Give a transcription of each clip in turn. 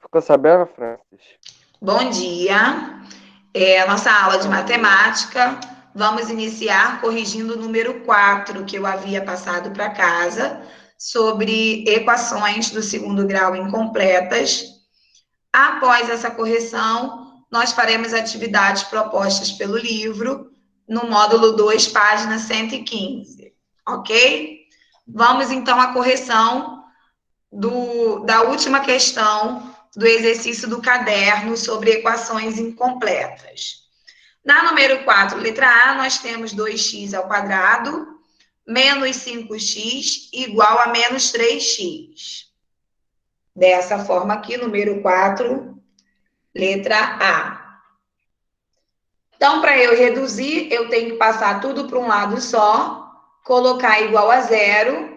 Ficou sabendo, Francis? Bom dia. É a nossa aula de matemática. Vamos iniciar corrigindo o número 4 que eu havia passado para casa, sobre equações do segundo grau incompletas. Após essa correção, nós faremos atividades propostas pelo livro, no módulo 2, página 115, ok? Vamos, então, à correção da última questão do exercício do caderno sobre equações incompletas. Na número 4, letra A, nós temos 2x ao quadrado menos 5x igual a menos 3x. Dessa forma aqui, número 4, letra A. Então, para eu reduzir, eu tenho que passar tudo para um lado só, colocar igual a zero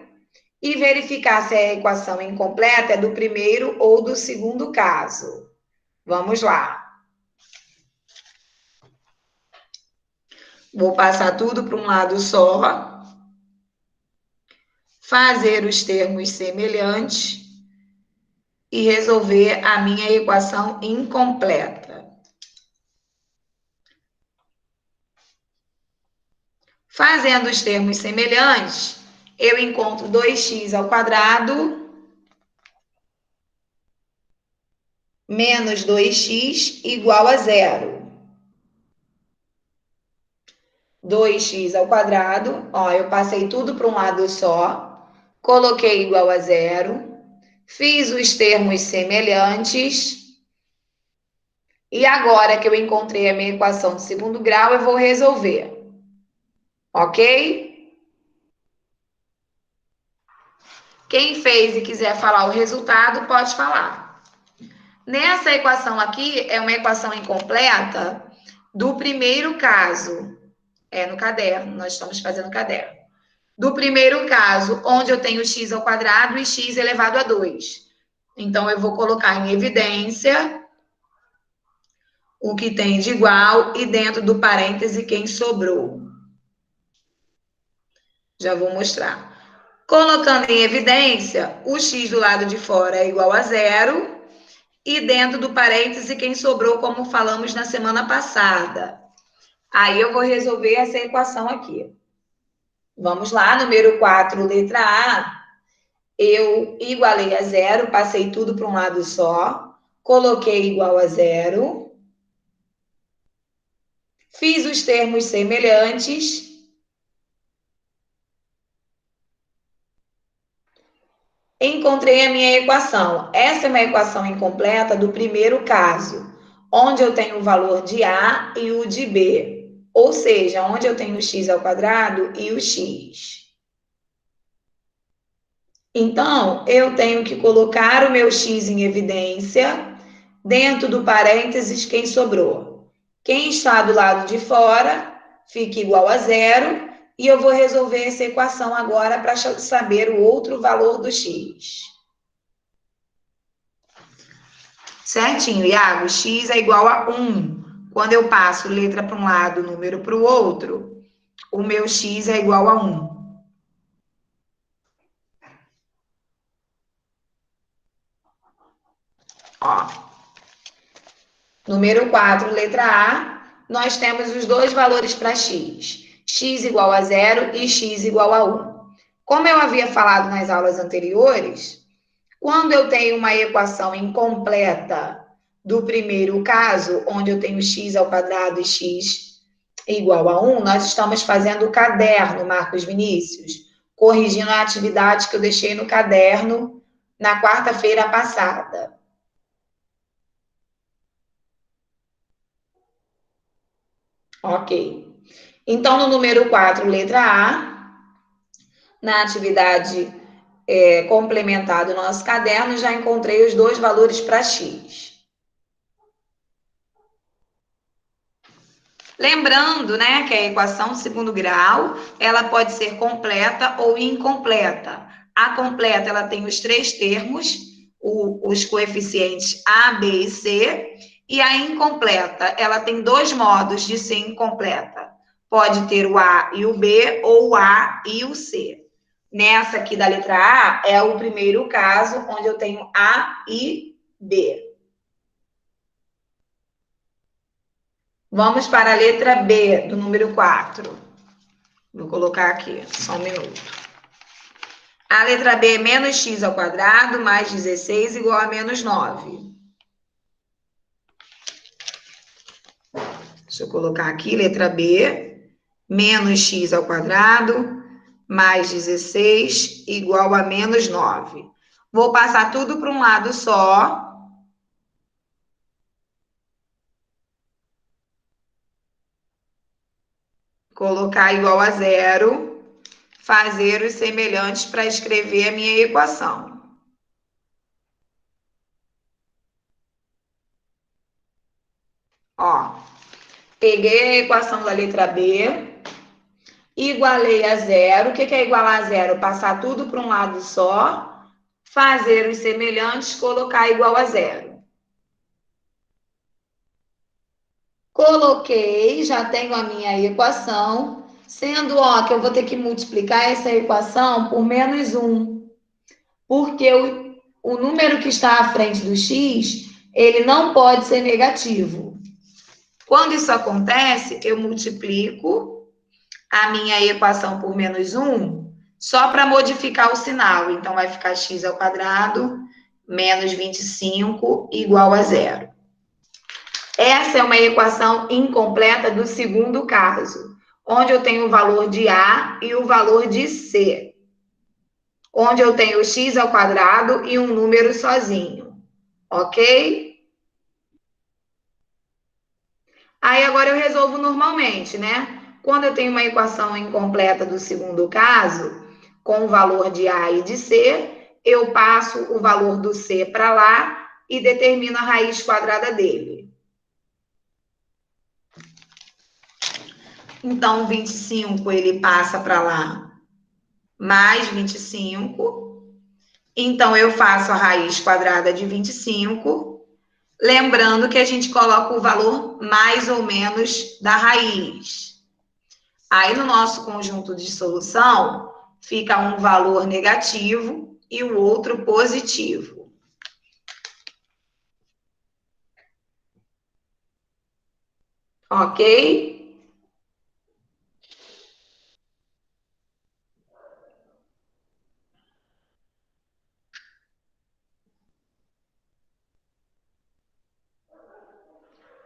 e verificar se a equação incompleta é do primeiro ou do segundo caso. Vamos lá. Vou passar tudo para um lado só, fazer os termos semelhantes e resolver a minha equação incompleta. Fazendo os termos semelhantes, eu encontro 2x ao quadrado menos 2x igual a zero. 2x ao quadrado, ó, eu passei tudo para um lado só, coloquei igual a zero, fiz os termos semelhantes, e agora que eu encontrei a minha equação de segundo grau, eu vou resolver. Ok? Quem fez e quiser falar o resultado, pode falar. Nessa equação aqui, é uma equação incompleta do primeiro caso. É no caderno, nós estamos fazendo caderno. Do primeiro caso, onde eu tenho x ao quadrado e x elevado a 2. Então, eu vou colocar em evidência o que tem de igual e dentro do parêntese quem sobrou. Já vou mostrar. Colocando em evidência, o x do lado de fora é igual a zero e dentro do parêntese quem sobrou, como falamos na semana passada. Aí eu vou resolver essa equação aqui. Vamos lá, número 4, letra A. Eu igualei a zero, passei tudo para um lado só, coloquei igual a zero, fiz os termos semelhantes, encontrei a minha equação. Essa é uma equação incompleta do primeiro caso, onde eu tenho o valor de A e o de B, ou seja, onde eu tenho o x ao quadrado e o x. Então, eu tenho que colocar o meu x em evidência, dentro do parênteses, quem sobrou. Quem está do lado de fora, fica igual a zero, e eu vou resolver essa equação agora para saber o outro valor do x. Certinho, Iago? X é igual a 1. Quando eu passo letra para um lado, número para o outro, o meu x é igual a 1. Ó. Número 4, letra A, nós temos os dois valores para x. X igual a 0 e x igual a 1. Como eu havia falado nas aulas anteriores, quando eu tenho uma equação incompleta do primeiro caso, onde eu tenho x ao quadrado e x igual a 1, nós estamos fazendo o caderno, Marcos Vinícius, corrigindo a atividade que eu deixei no caderno na quarta-feira passada. Ok. Então, no número 4, letra A, na atividade complementar do nosso caderno, já encontrei os dois valores para x. Lembrando, né, que a equação de segundo grau, ela pode ser completa ou incompleta. A completa, ela tem os três termos, os coeficientes A, B e C, e a incompleta, ela tem dois modos de ser incompleta. Pode ter o A e o B, ou o A e o C. Nessa aqui da letra A, é o primeiro caso, onde eu tenho A e B. Vamos para a letra B do número 4. Vou colocar aqui, só um minuto. A letra B é menos x ao quadrado mais 16 igual a menos 9. Deixa eu colocar aqui, letra B, menos x ao quadrado mais 16 igual a menos 9. Vou passar tudo para um lado só. Colocar igual a zero. Fazer os semelhantes para escrever a minha equação. Ó, peguei a equação da letra B, igualei a zero. O que é igualar a zero? Passar tudo para um lado só, fazer os semelhantes, colocar igual a zero. Coloquei, já tenho a minha equação, sendo ó, que eu vou ter que multiplicar essa equação por menos 1, porque o número que está à frente do x, ele não pode ser negativo. Quando isso acontece, eu multiplico a minha equação por menos 1 só para modificar o sinal. Então, vai ficar x ao quadrado menos 25 igual a zero. Essa é uma equação incompleta do segundo caso, onde eu tenho o valor de A e o valor de C, onde eu tenho x ao quadrado e um número sozinho, ok? Aí agora eu resolvo normalmente, né? Quando eu tenho uma equação incompleta do segundo caso, com o valor de A e de C, eu passo o valor do C para lá e determino a raiz quadrada dele. Então, 25 ele passa para lá, mais 25. Então, eu faço a raiz quadrada de 25. Lembrando que a gente coloca o valor mais ou menos da raiz. Aí, no nosso conjunto de solução, fica um valor negativo e o outro positivo. Ok?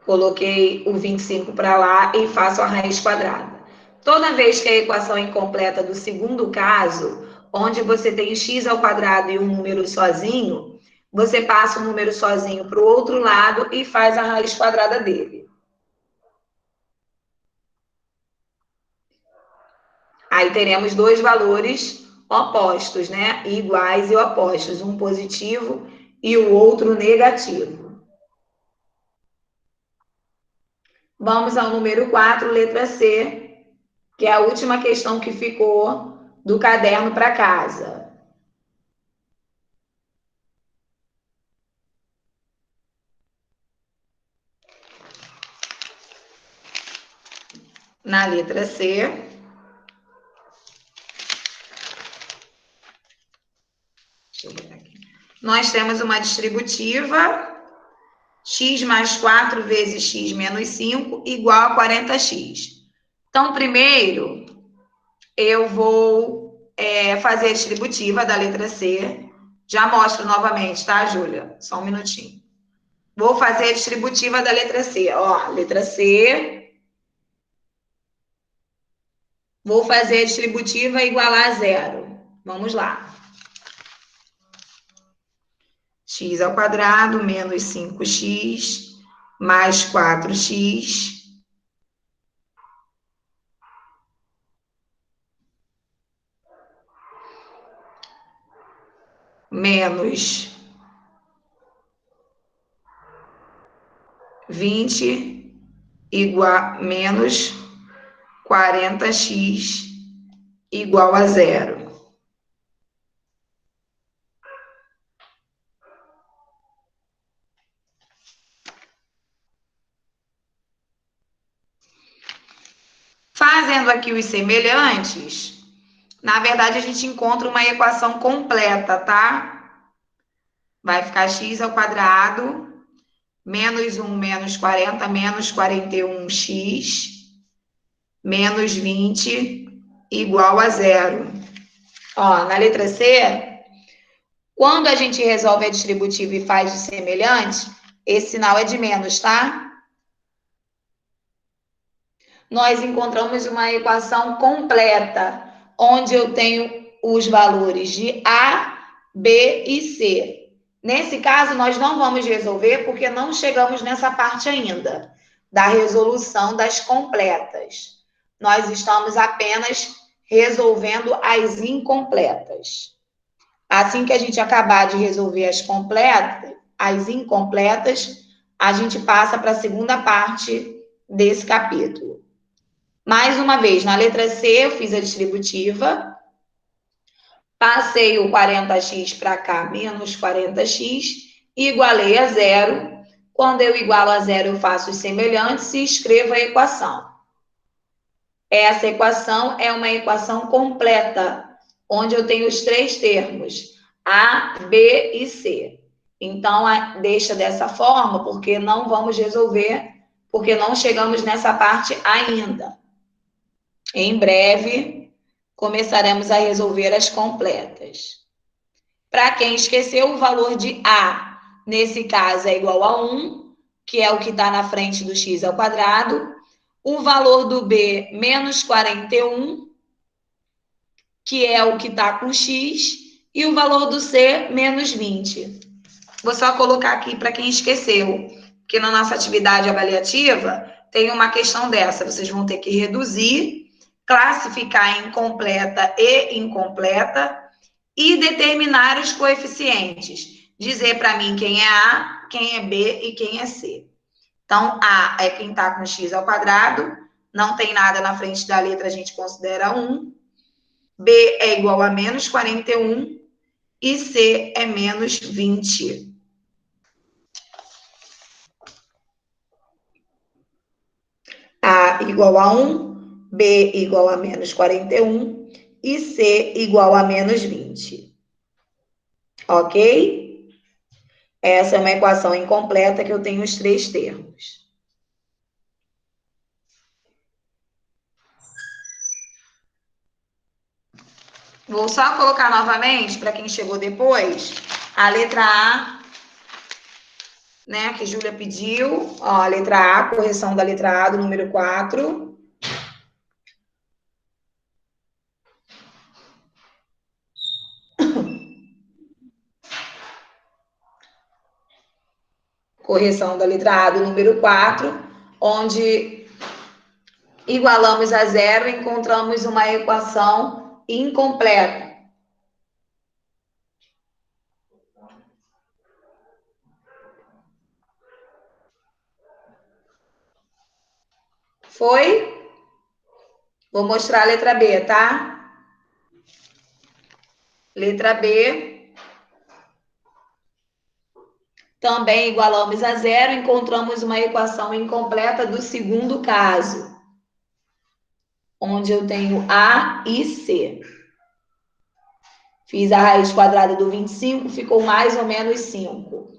Coloquei o 25 para lá e faço a raiz quadrada. Toda vez que a equação é incompleta do segundo caso, onde você tem x ao quadrado e um número sozinho, você passa o número sozinho para o outro lado e faz a raiz quadrada dele. Aí teremos dois valores opostos, né? Iguais e opostos, um positivo e o outro negativo. Vamos ao número 4, letra C, que é a última questão que ficou do caderno para casa. Na letra C, deixa eu ver aqui. Nós temos uma distributiva x mais 4 vezes x menos 5 igual a 40x. Então, primeiro, eu vou fazer a distributiva da letra C. Já mostro novamente, tá, Júlia? Só um minutinho. Vou fazer a distributiva da letra C. Ó, letra C. Vou fazer a distributiva igualar a zero. Vamos lá. X ao quadrado menos 5x mais 4x menos 20 igual menos 40x igual a zero. Fazendo aqui os semelhantes, na verdade a gente encontra uma equação completa, tá? Vai ficar x ao quadrado menos 1 menos 40, menos 41x, menos 20, igual a zero. Ó, na letra C, quando a gente resolve a distributiva e faz de semelhante, esse sinal é de menos, tá? Nós encontramos uma equação completa, onde eu tenho os valores de A, B e C. Nesse caso, nós não vamos resolver porque não chegamos nessa parte ainda, da resolução das completas. Nós estamos apenas resolvendo as incompletas. Assim que a gente acabar de resolver as completas, as incompletas, a gente passa para a segunda parte desse capítulo. Mais uma vez, na letra C, eu fiz a distributiva, passei o 40x para cá, menos 40x, e igualei a zero. Quando eu igualo a zero, eu faço os semelhantes e escrevo a equação. Essa equação é uma equação completa, onde eu tenho os três termos, A, B e C. Então, deixa dessa forma, porque não vamos resolver, porque não chegamos nessa parte ainda. Em breve, começaremos a resolver as completas. Para quem esqueceu, o valor de A, nesse caso, é igual a 1, que é o que está na frente do x ao quadrado. O valor do B, menos 41, que é o que está com x. E o valor do C, menos 20. Vou só colocar aqui para quem esqueceu, porque na nossa atividade avaliativa tem uma questão dessa. Vocês vão ter que reduzir, classificar em completa e incompleta e determinar os coeficientes. Dizer para mim quem é A, quem é B e quem é C. Então, A é quem está com x ao quadrado, não tem nada na frente da letra, a gente considera 1. B é igual a menos 41 e C é menos 20. A igual a 1, B igual a menos 41 e C igual a menos 20. Ok? Essa é uma equação incompleta que eu tenho os três termos. Vou só colocar novamente, para quem chegou depois, a letra A, né, que Júlia pediu. Ó, a letra A, correção da letra A do número 4. Correção da letra A do número 4, onde igualamos a zero e encontramos uma equação incompleta. Foi? Vou mostrar a letra B, tá? Letra B. Também igualamos a zero, encontramos uma equação incompleta do segundo caso, onde eu tenho A e C. Fiz a raiz quadrada do 25, ficou mais ou menos 5.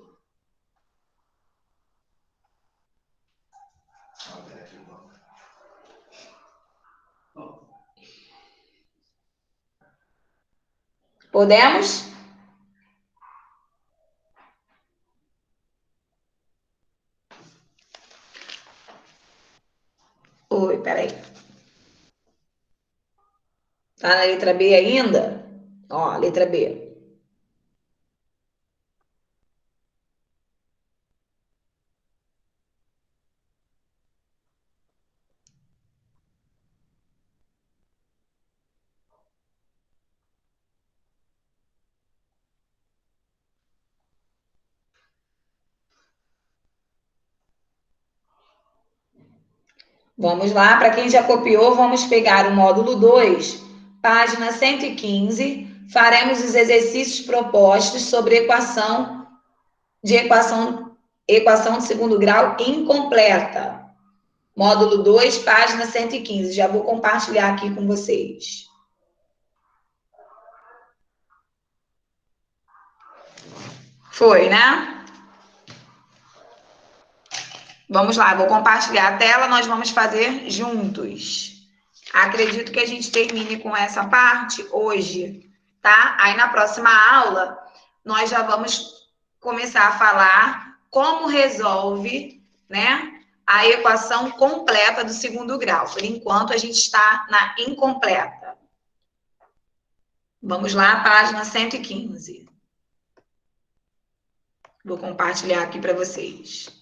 Podemos? Oi, peraí. Tá na letra B ainda? Ó, letra B. Vamos lá, para quem já copiou, vamos pegar o módulo 2, página 115, faremos os exercícios propostos sobre equação de segundo grau incompleta. Módulo 2, página 115. Já vou compartilhar aqui com vocês. Foi, né? Vamos lá, vou compartilhar a tela, nós vamos fazer juntos. Acredito que a gente termine com essa parte hoje, tá? Aí na próxima aula, nós já vamos começar a falar como resolve, né, a equação completa do segundo grau. Por enquanto, a gente está na incompleta. Vamos lá, página 115. Vou compartilhar aqui para vocês.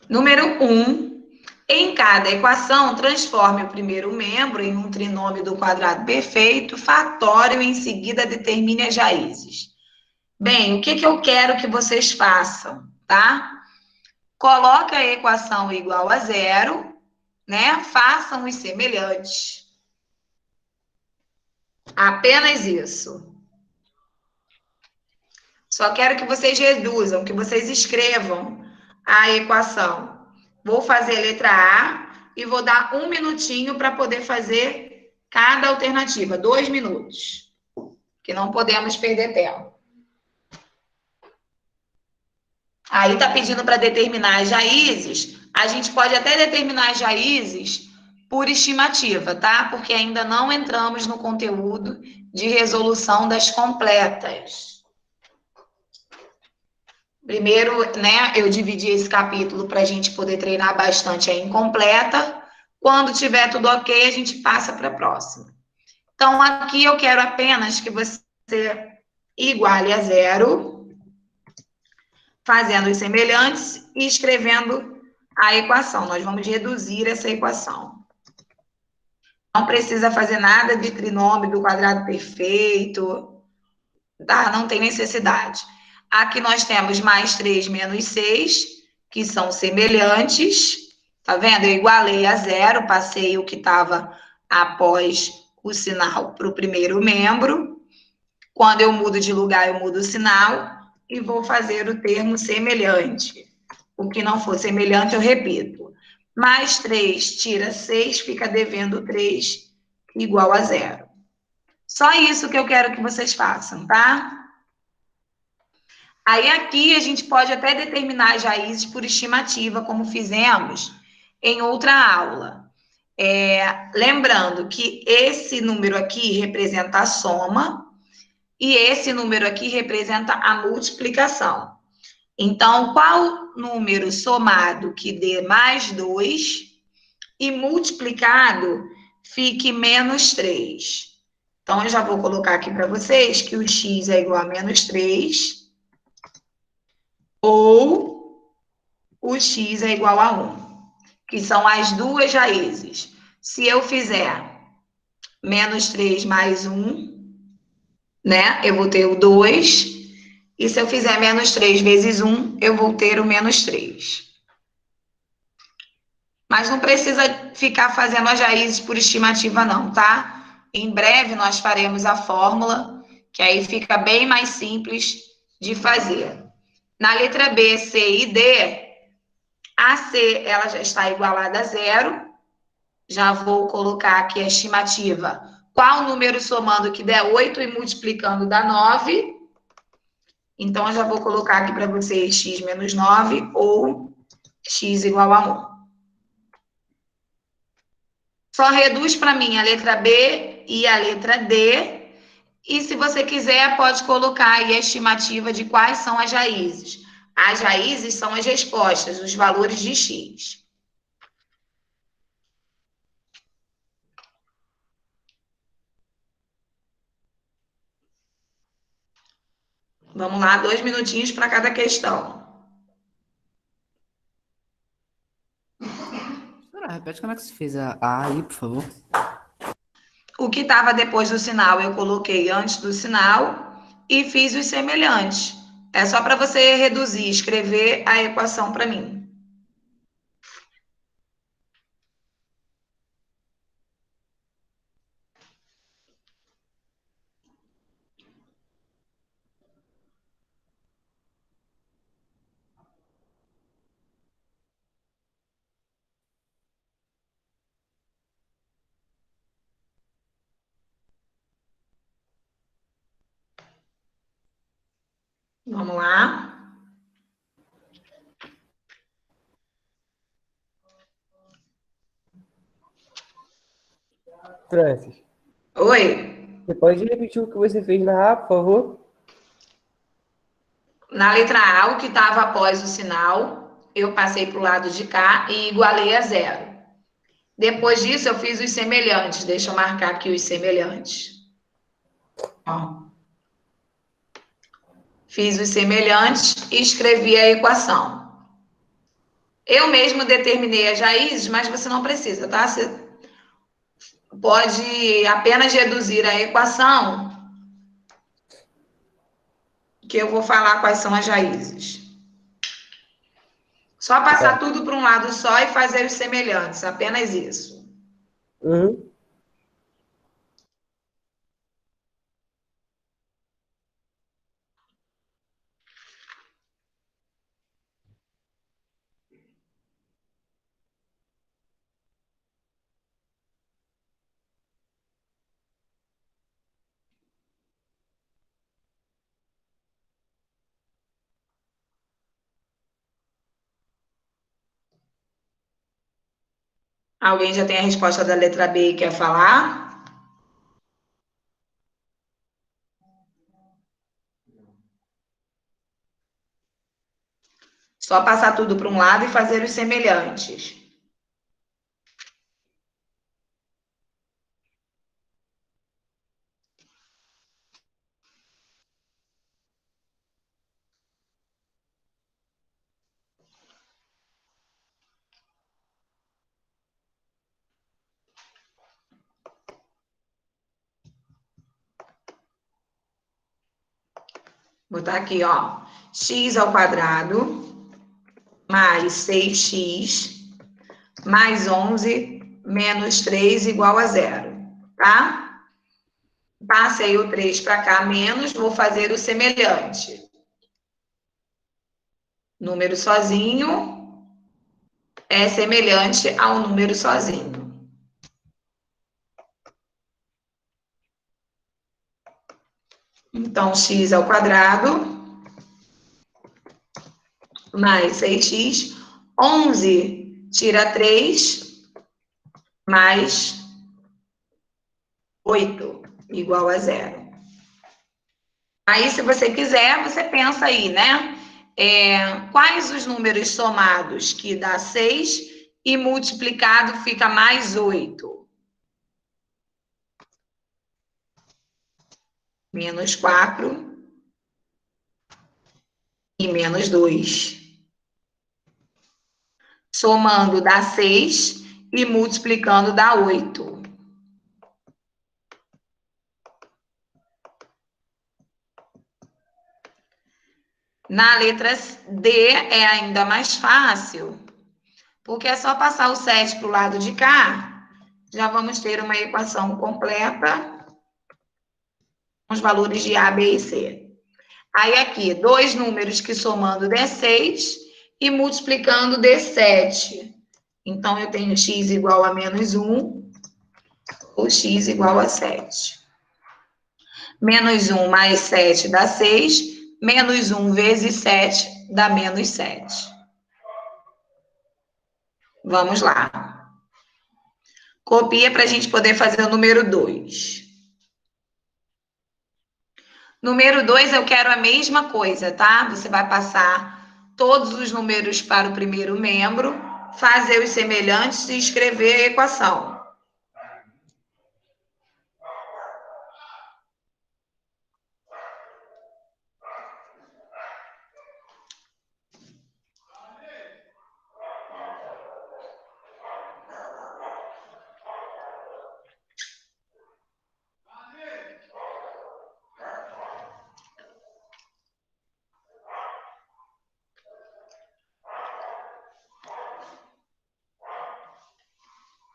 Número 1. Em cada equação, transforme o primeiro membro em um trinômio do quadrado perfeito, fatório, e em seguida determine as raízes. Bem, o que eu quero que vocês façam, tá? Coloque a equação igual a zero, né? Façam os semelhantes. Apenas isso. Só quero que vocês reduzam, que vocês escrevam a equação. Vou fazer a letra A e vou dar 1 minutinho para poder fazer cada alternativa. 2 minutos. Que não podemos perder tempo. Aí tá pedindo para determinar as raízes. A gente pode até determinar as raízes por estimativa, tá? Porque ainda não entramos no conteúdo de resolução das completas. Primeiro, né, eu dividi esse capítulo para a gente poder treinar bastante a incompleta. Quando tiver tudo ok, a gente passa para a próxima. Então, aqui eu quero apenas que você iguale a zero, fazendo os semelhantes e escrevendo a equação. Nós vamos reduzir essa equação. Não precisa fazer nada de trinômio do quadrado perfeito, tá? Não tem necessidade. Aqui nós temos mais 3 menos 6, que são semelhantes. Tá vendo? Eu igualei a zero, passei o que estava após o sinal para o primeiro membro. Quando eu mudo de lugar, eu mudo o sinal e vou fazer o termo semelhante. O que não for semelhante, eu repito. Mais 3 tira 6, fica devendo 3, igual a zero. Só isso que eu quero que vocês façam, tá? Aí aqui a gente pode até determinar as raízes por estimativa, como fizemos em outra aula. Lembrando que esse número aqui representa a soma e esse número aqui representa a multiplicação. Então, qual número somado que dê mais 2 e multiplicado fique menos 3? Então, eu já vou colocar aqui para vocês que o x é igual a menos 3 ou o x é igual a 1, que são as duas raízes. Se eu fizer menos 3 mais 1, né, eu vou ter o 2. E se eu fizer menos 3 vezes 1, eu vou ter o menos 3. Mas não precisa ficar fazendo as raízes por estimativa, não, tá? Em breve nós faremos a fórmula, que aí fica bem mais simples de fazer. Na letra B, C e D, a C ela já está igualada a zero. Já vou colocar aqui a estimativa. Qual número somando que der 8 e multiplicando dá 9? Então, eu já vou colocar aqui para vocês x menos 9 ou x igual a 1. Só reduz para mim a letra B e a letra D. E se você quiser, pode colocar aí a estimativa de quais são as raízes. As raízes são as respostas, os valores de x. Vamos lá, 2 minutinhos para cada questão. Repete como é que você fez a aí, por favor. O que estava depois do sinal, eu coloquei antes do sinal e fiz os semelhantes. É só para você reduzir, escrever a equação para mim. Vamos lá. Francis, Oi. você pode repetir o que você fez na A, por favor? Na letra A, o que estava após o sinal, eu passei para o lado de cá e igualei a zero. Depois disso, eu fiz os semelhantes. Deixa eu marcar aqui os semelhantes. Ó. Fiz os semelhantes e escrevi a equação. Eu mesmo determinei as raízes, mas você não precisa, tá? Você pode apenas reduzir a equação, que eu vou falar quais são as raízes. Só passar Tá. tudo para um lado só e fazer os semelhantes, apenas isso. Uhum. Alguém já tem a resposta da letra B e quer falar? Só passar tudo para um lado e fazer os semelhantes. Vou botar aqui, ó. X ao quadrado mais 6x mais 11 menos 3 igual a zero, tá? Passei o 3 para cá, menos, vou fazer o semelhante. Número sozinho é semelhante ao número sozinho. Então, x ao quadrado mais 6x, 11 tira 3 mais 8 igual a zero. Aí, se você quiser, você pensa aí, né? Quais os números somados que dá 6 e multiplicado fica mais 8? Menos 4 e menos 2. Somando dá 6 e multiplicando dá 8. Na letra D é ainda mais fácil, porque é só passar o 7 para o lado de cá, já vamos ter uma equação completa com os valores de A, B e C. Aí aqui, dois números que somando dê 6 e multiplicando dê 7. Então, eu tenho x igual a menos 1 ou x igual a 7. Menos 1 mais 7 dá 6, menos 1 vezes 7 dá menos 7. Vamos lá. Copia para a gente poder fazer o número 2. Número 2, eu quero a mesma coisa, tá? Você vai passar todos os números para o primeiro membro, fazer os semelhantes e escrever a equação.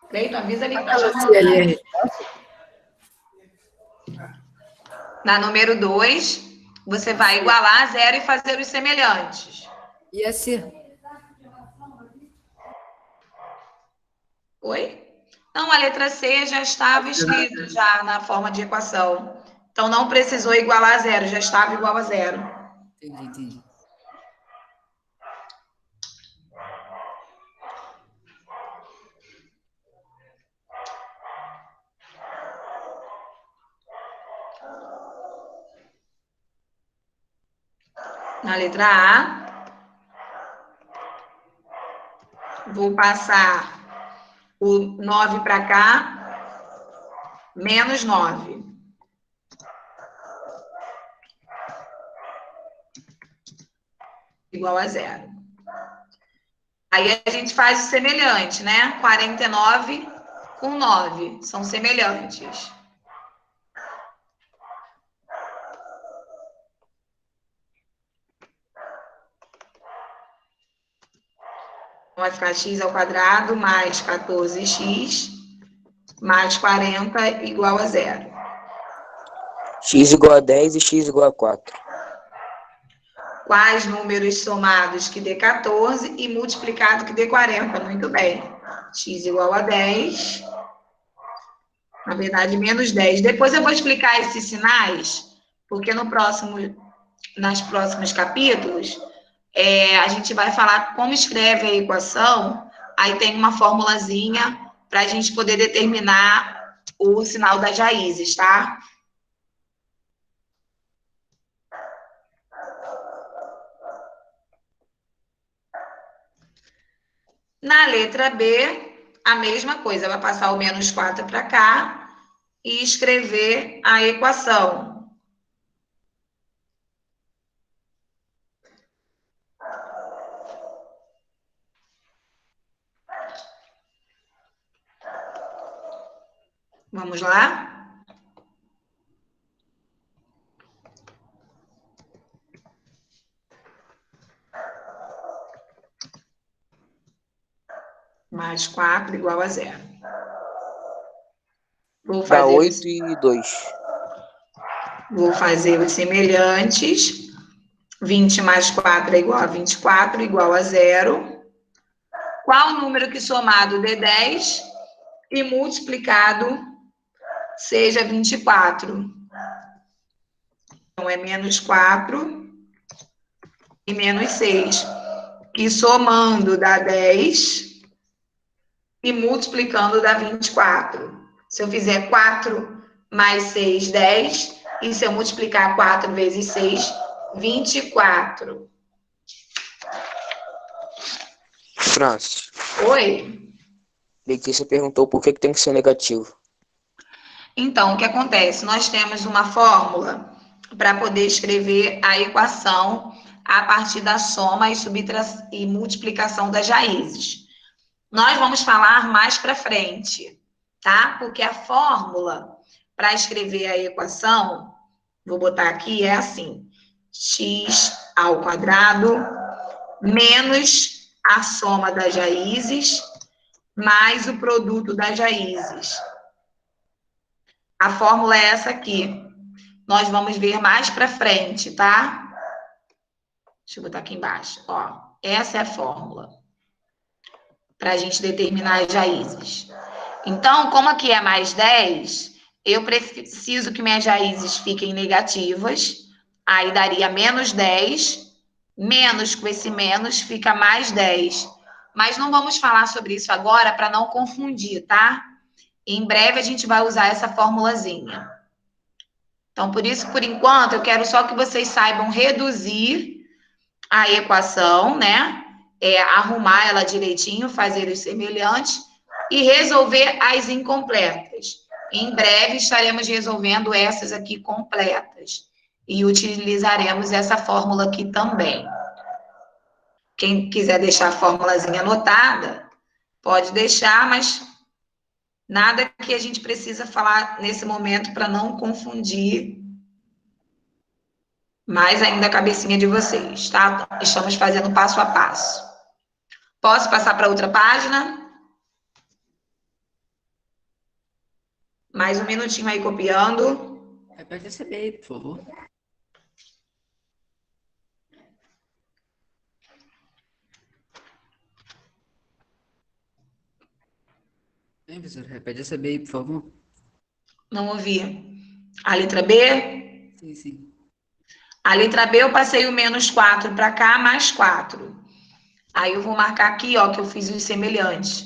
Cleiton, avisa ali que tá chamando. Na número 2, você vai igualar a zero e fazer os semelhantes. E a C? Oi? Não, a letra C já estava escrito já na forma de equação. Então, não precisou igualar a zero, já estava igual a zero. Entendi. Na letra A, vou passar o 9 para cá, menos 9. Igual a zero. Aí a gente faz o semelhante, né? 49 com 9 são semelhantes. Vai ficar x ao quadrado mais 14x mais 40 igual a zero. X igual a 10 e x igual a 4. Quais números somados que dê 14 e multiplicado que dê 40? Muito bem. X igual a 10. Na verdade, menos 10. Depois eu vou explicar esses sinais, porque nas próximos capítulos, a gente vai falar como escreve a equação. Aí tem uma formulazinha para a gente poder determinar o sinal das raízes, tá? Na letra B, a mesma coisa, vai passar o menos 4 para cá e escrever a equação. Vamos lá? Mais 4 igual a zero. Dá 8 e 2. Vou fazer os semelhantes. 20 mais 4 é igual a 24, igual a zero. Qual o número que somado dê 10 e multiplicado seja 24? Então, é menos 4 e menos 6. E somando dá 10 e multiplicando dá 24. Se eu fizer 4 mais 6, 10. E se eu multiplicar 4 vezes 6, 24. Francis, Oi? Letícia perguntou por que tem que ser negativo. Então, o que acontece? Nós temos uma fórmula para poder escrever a equação a partir da soma e multiplicação das raízes. Nós vamos falar mais para frente, tá? Porque a fórmula para escrever a equação, vou botar aqui, é assim: x ao quadrado menos a soma das raízes mais o produto das raízes. A fórmula é essa aqui. Nós vamos ver mais para frente, tá? Deixa eu botar aqui embaixo. Ó, essa é a fórmula para a gente determinar as raízes. Então, como aqui é mais 10, eu preciso que minhas raízes fiquem negativas. Aí daria menos 10. Menos com esse menos fica mais 10. Mas não vamos falar sobre isso agora para não confundir, tá? Em breve a gente vai usar essa formulazinha. Então, por isso, por enquanto, eu quero só que vocês saibam reduzir a equação, né? Arrumar ela direitinho, fazer os semelhantes e resolver as incompletas. Em breve estaremos resolvendo essas aqui completas e utilizaremos essa fórmula aqui também. Quem quiser deixar a formulazinha anotada, pode deixar, mas nada que a gente precisa falar nesse momento para não confundir mais ainda a cabecinha de vocês, tá? Estamos fazendo passo a passo. Posso passar para outra página? Mais um minutinho aí copiando. Repete essa B aí, por favor. Professor, repete essa B aí, por favor. Não ouvi. A letra B? Sim. A letra B eu passei o menos 4 para cá, mais 4. Aí eu vou marcar aqui, ó, que eu fiz os semelhantes.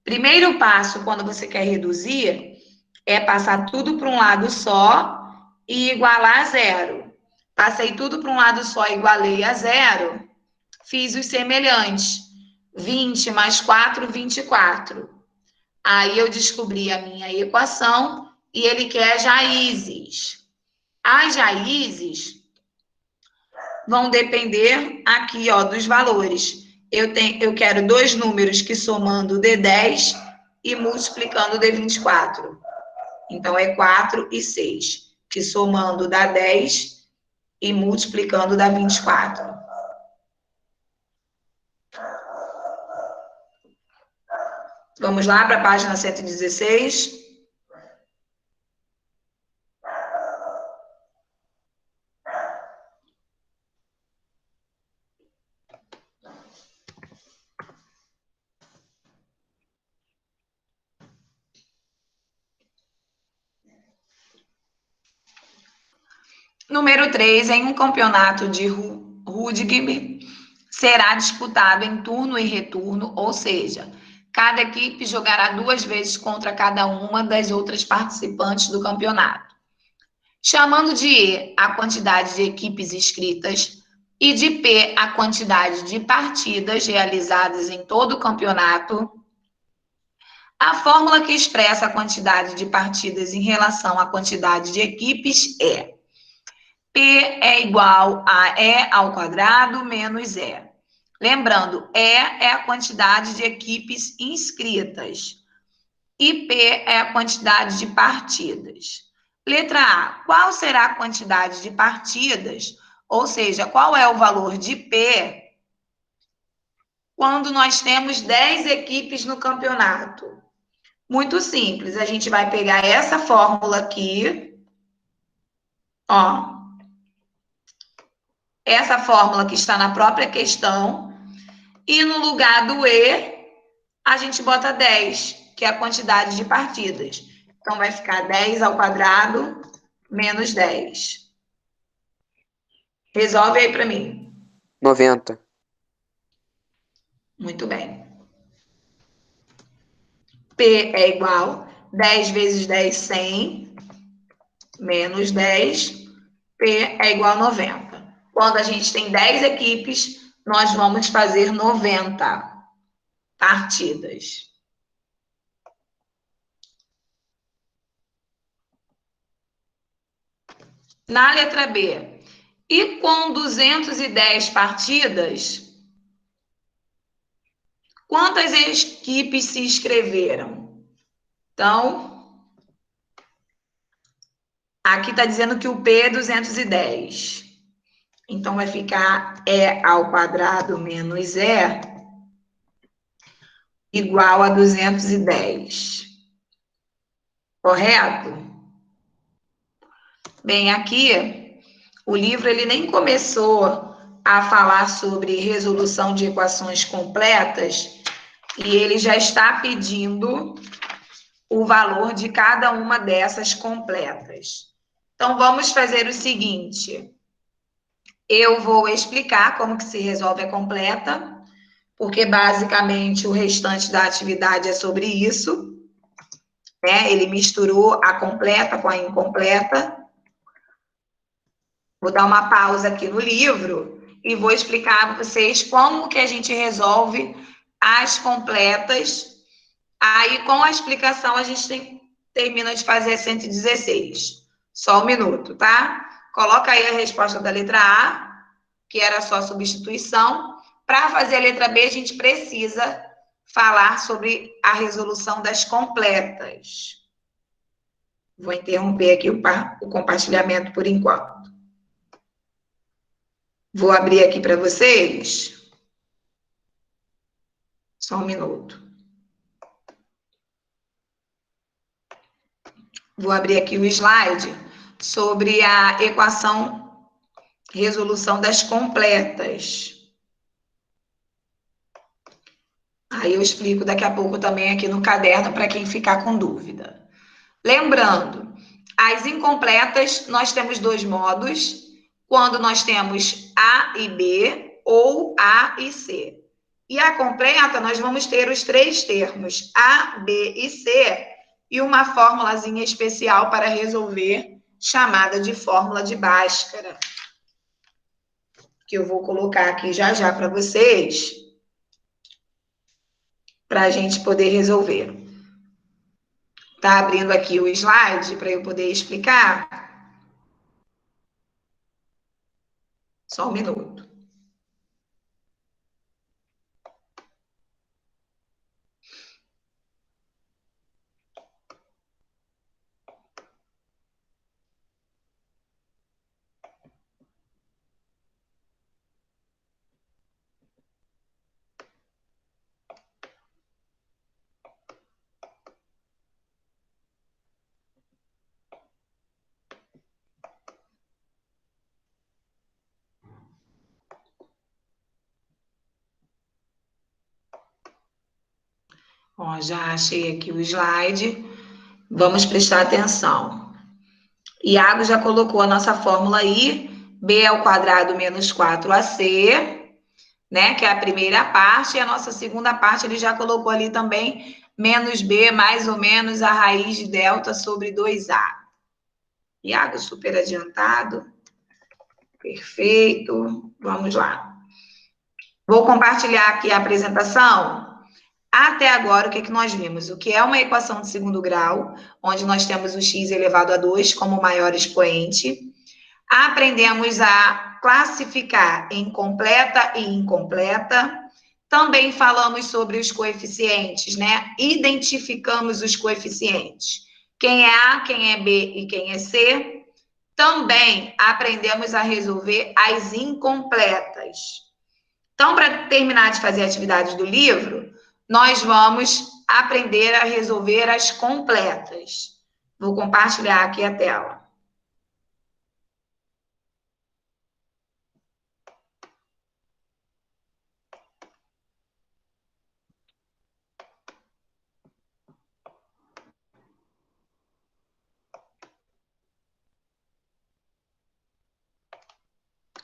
Primeiro passo, quando você quer reduzir, é passar tudo para um lado só e igualar a zero. Passei tudo para um lado só e igualei a zero, fiz os semelhantes. 20 mais 4, 24. Aí eu descobri a minha equação e ele quer raízes. As raízes vão depender aqui, ó, dos valores. Eu quero dois números que somando dê 10 e multiplicando dê 24. Então, é 4 e 6, que somando dá 10 e multiplicando dá 24. Vamos lá para a página 116. Número 3, em um campeonato de rugby, será disputado em turno e retorno, ou seja, cada equipe jogará 2 vezes contra cada uma das outras participantes do campeonato. Chamando de E a quantidade de equipes inscritas e de P a quantidade de partidas realizadas em todo o campeonato, a fórmula que expressa a quantidade de partidas em relação à quantidade de equipes é P é igual a E ao quadrado menos E. Lembrando, E é a quantidade de equipes inscritas e P é a quantidade de partidas. Letra A, qual será a quantidade de partidas? Ou seja, qual é o valor de P quando nós temos 10 equipes no campeonato? Muito simples, a gente vai pegar essa fórmula aqui, ó, essa fórmula que está na própria questão, e no lugar do E, a gente bota 10, que é a quantidade de partidas. Então, vai ficar 10 ao quadrado menos 10. Resolve aí para mim. 90. Muito bem. P é igual 10 vezes 10, 100, menos 10. P é igual a 90. Quando a gente tem 10 equipes, nós vamos fazer 90 partidas. Na letra B, e com 210 partidas, quantas equipes se inscreveram? Então, aqui está dizendo que o P é 210. Então, vai ficar E ao quadrado menos E igual a 210. Correto? Bem, aqui, o livro ele nem começou a falar sobre resolução de equações completas e ele já está pedindo o valor de cada uma dessas completas. Então, vamos fazer o seguinte. Eu vou explicar como que se resolve a completa, porque basicamente o restante da atividade é sobre isso, né? Ele misturou a completa com a incompleta. Vou dar uma pausa aqui no livro e vou explicar para vocês como que a gente resolve as completas. Aí, com a explicação, a gente termina de fazer a 116. Só um minuto, tá? Coloca aí a resposta da letra A, que era só substituição. Para fazer a letra B, a gente precisa falar sobre a resolução das completas. Vou interromper aqui o compartilhamento por enquanto. Vou abrir aqui para vocês. Só um minuto. Vou abrir aqui o slide sobre a equação resolução das completas. Aí eu explico daqui a pouco também aqui no caderno para quem ficar com dúvida. Lembrando, as incompletas nós temos dois modos. quando nós temos A e B ou A e C. E a completa, nós vamos ter os três termos A, B e C e uma formulazinha especial para resolver, chamada de fórmula de Bhaskara, que eu vou colocar aqui já já para vocês, para a gente poder resolver. Tá abrindo aqui o slide para eu poder explicar? Só um minuto. Ó, já achei aqui o slide. Vamos prestar atenção. Iago já colocou a nossa fórmula aí. B ao quadrado menos 4AC, né? Que é a primeira parte. E a nossa segunda parte, ele já colocou ali também. Menos B, mais ou menos, a raiz de delta sobre 2A. Iago super adiantado. Perfeito. Vamos lá. Vou compartilhar aqui a apresentação. Até agora, o que nós vimos? O que é uma equação de segundo grau, onde nós temos o x elevado a 2 como maior expoente. Aprendemos a classificar em completa e incompleta. Também falamos sobre os coeficientes, né? Identificamos os coeficientes. Quem é A, quem é B e quem é C. Também aprendemos a resolver as incompletas. Então, para terminar de fazer atividades do livro, nós vamos aprender a resolver as completas. Vou compartilhar aqui a tela.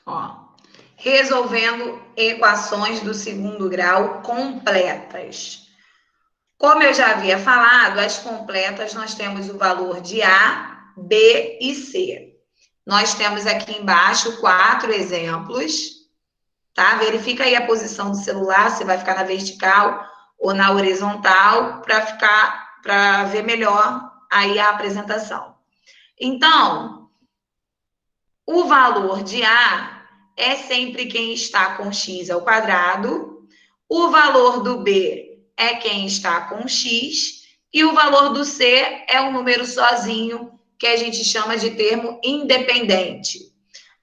Ó, resolvendo equações do segundo grau completas. Como eu já havia falado, as completas nós temos o valor de A, B e C. Nós temos aqui embaixo 4 exemplos, tá? Verifica aí a posição do celular, se vai ficar na vertical ou na horizontal, para ver melhor aí a apresentação. Então, o valor de A é sempre quem está com x ao quadrado, o valor do B é quem está com x, e o valor do C é um número sozinho, que a gente chama de termo independente.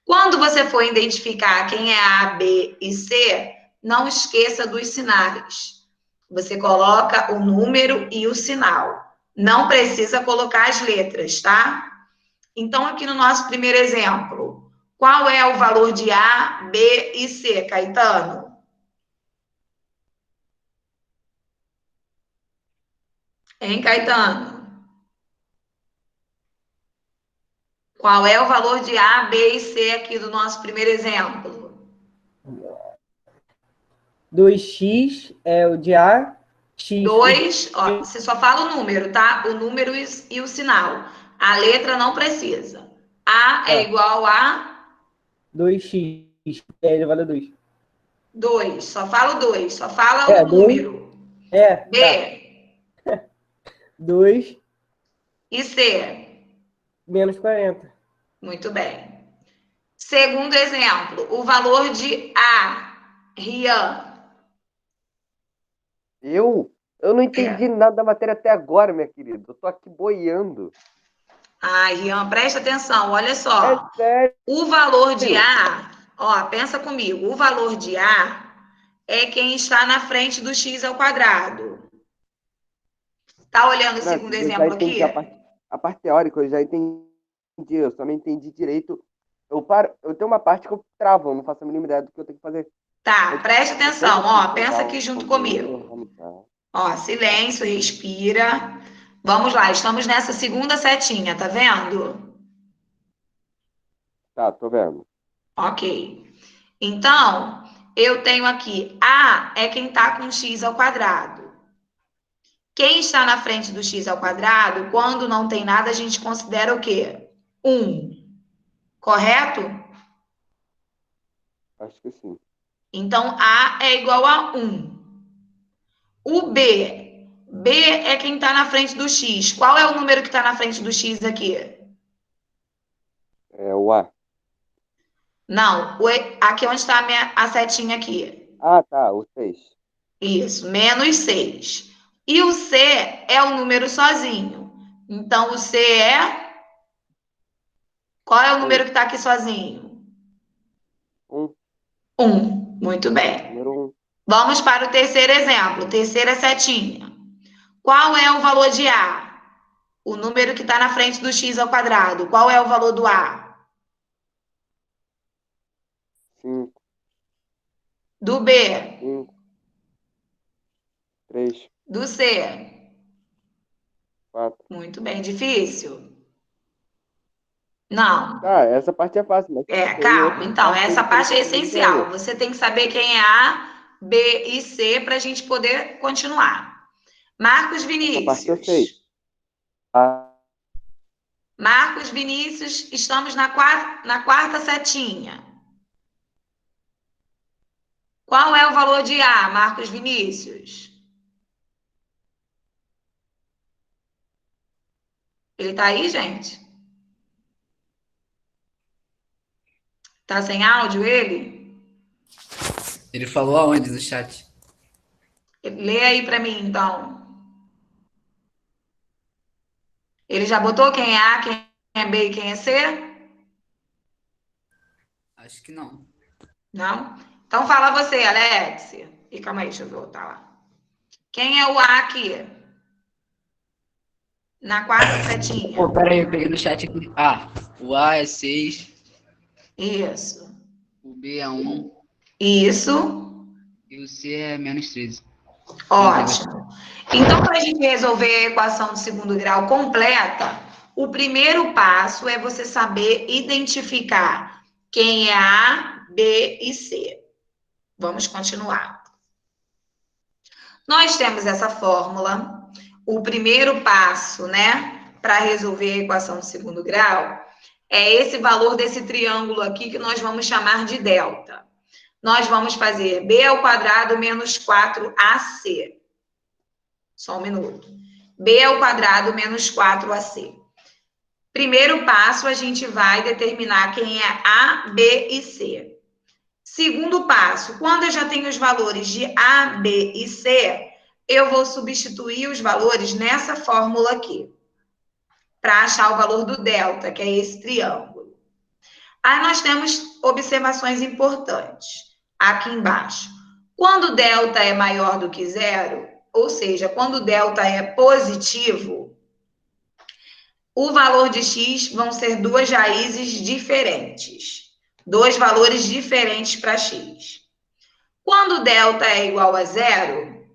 Quando você for identificar quem é A, B e C, não esqueça dos sinais. Você coloca o número e o sinal. Não precisa colocar as letras, tá? Então, aqui no nosso primeiro exemplo, qual é o valor de A, B e C, Caetano? Hein, Caetano? Qual é o valor de A, B e C aqui do nosso primeiro exemplo? 2x é o de A, x. 2, ó, você só fala o número, tá? O número e o sinal. A letra não precisa. A é igual a 2x é elevado a 2. 2. Só fala o 2, só fala o número. B. Tá. 2 E C. menos 40. Muito bem. Segundo exemplo, o valor de A. Rian. Eu não entendi nada da matéria até agora, minha querida. Eu tô aqui boiando. Ah, Rian, presta atenção, olha só. É sério. O valor de A, ó, pensa comigo, o valor de A é quem está na frente do x ao quadrado. Tá olhando o segundo exemplo aqui? A parte teórica eu já entendi, eu só não entendi direito. Eu tenho uma parte que eu travo, eu não faço a mínima ideia do que eu tenho que fazer. Tá, presta atenção, ó, pensa aqui junto comigo. Ó, silêncio, respira. Vamos lá, estamos nessa segunda setinha, tá vendo? Tá, tô vendo. Ok. Então, eu tenho aqui, A é quem está com x ao quadrado. Quem está na frente do x ao quadrado, quando não tem nada, a gente considera o quê? 1. Correto? Acho que sim. Então, A é igual a 1. O B. B é quem está na frente do x. Qual é o número que está na frente do x aqui? É o A. Não, aqui onde está a setinha aqui. Ah, tá, o 6. Isso, menos 6. E o C é o número sozinho. Então, o C é... Qual é o número que está aqui sozinho? 1. 1. Muito bem. Número 1. Vamos para o terceiro exemplo. Terceira setinha. Qual é o valor de A? O número que está na frente do x ao quadrado. Qual é o valor do A? 5. Do B? 5. 3. Do C? 4. Muito bem. Difícil? Não. Tá, essa parte é fácil, mas tem Calma. outra Então, parte aí essa que eu não parte é tô conseguindo essencial. entender. Você tem que saber quem é A, B e C para a gente poder continuar. Marcos Essa parte eu sei. Vinícius. A, Marcos Vinícius, estamos na quarta setinha. Qual é o valor de A, Marcos Vinícius? Ele tá aí, gente? Tá sem áudio ele? Ele falou aonde no chat? Lê aí para mim, então. Ele já botou quem é A, quem é B e quem é C? Acho que não. Não? Então fala você, Alex. E calma aí, deixa eu voltar lá. Quem é o A aqui? Na quarta setinha. Pô, pera aí, eu peguei no chat aqui. Ah, o A é 6, Isso. o B é 1 Isso. e o C é menos 13. Ótimo. Então, para a gente resolver a equação de segundo grau completa, o primeiro passo é você saber identificar quem é A, B e C. Vamos continuar. Nós temos essa fórmula. O primeiro passo, né, para resolver a equação de segundo grau, é esse valor desse triângulo aqui que nós vamos chamar de delta. Nós vamos fazer b ao quadrado menos 4ac. Só um minuto. B ao quadrado menos 4ac. Primeiro passo, a gente vai determinar quem é A, B e C. Segundo passo, quando eu já tenho os valores de A, B e C, eu vou substituir os valores nessa fórmula aqui, para achar o valor do delta, que é esse triângulo. Aí nós temos observações importantes aqui embaixo. Quando delta é maior do que zero, ou seja, quando delta é positivo, o valor de x vão ser duas raízes diferentes. Dois valores diferentes para x. Quando delta é igual a zero,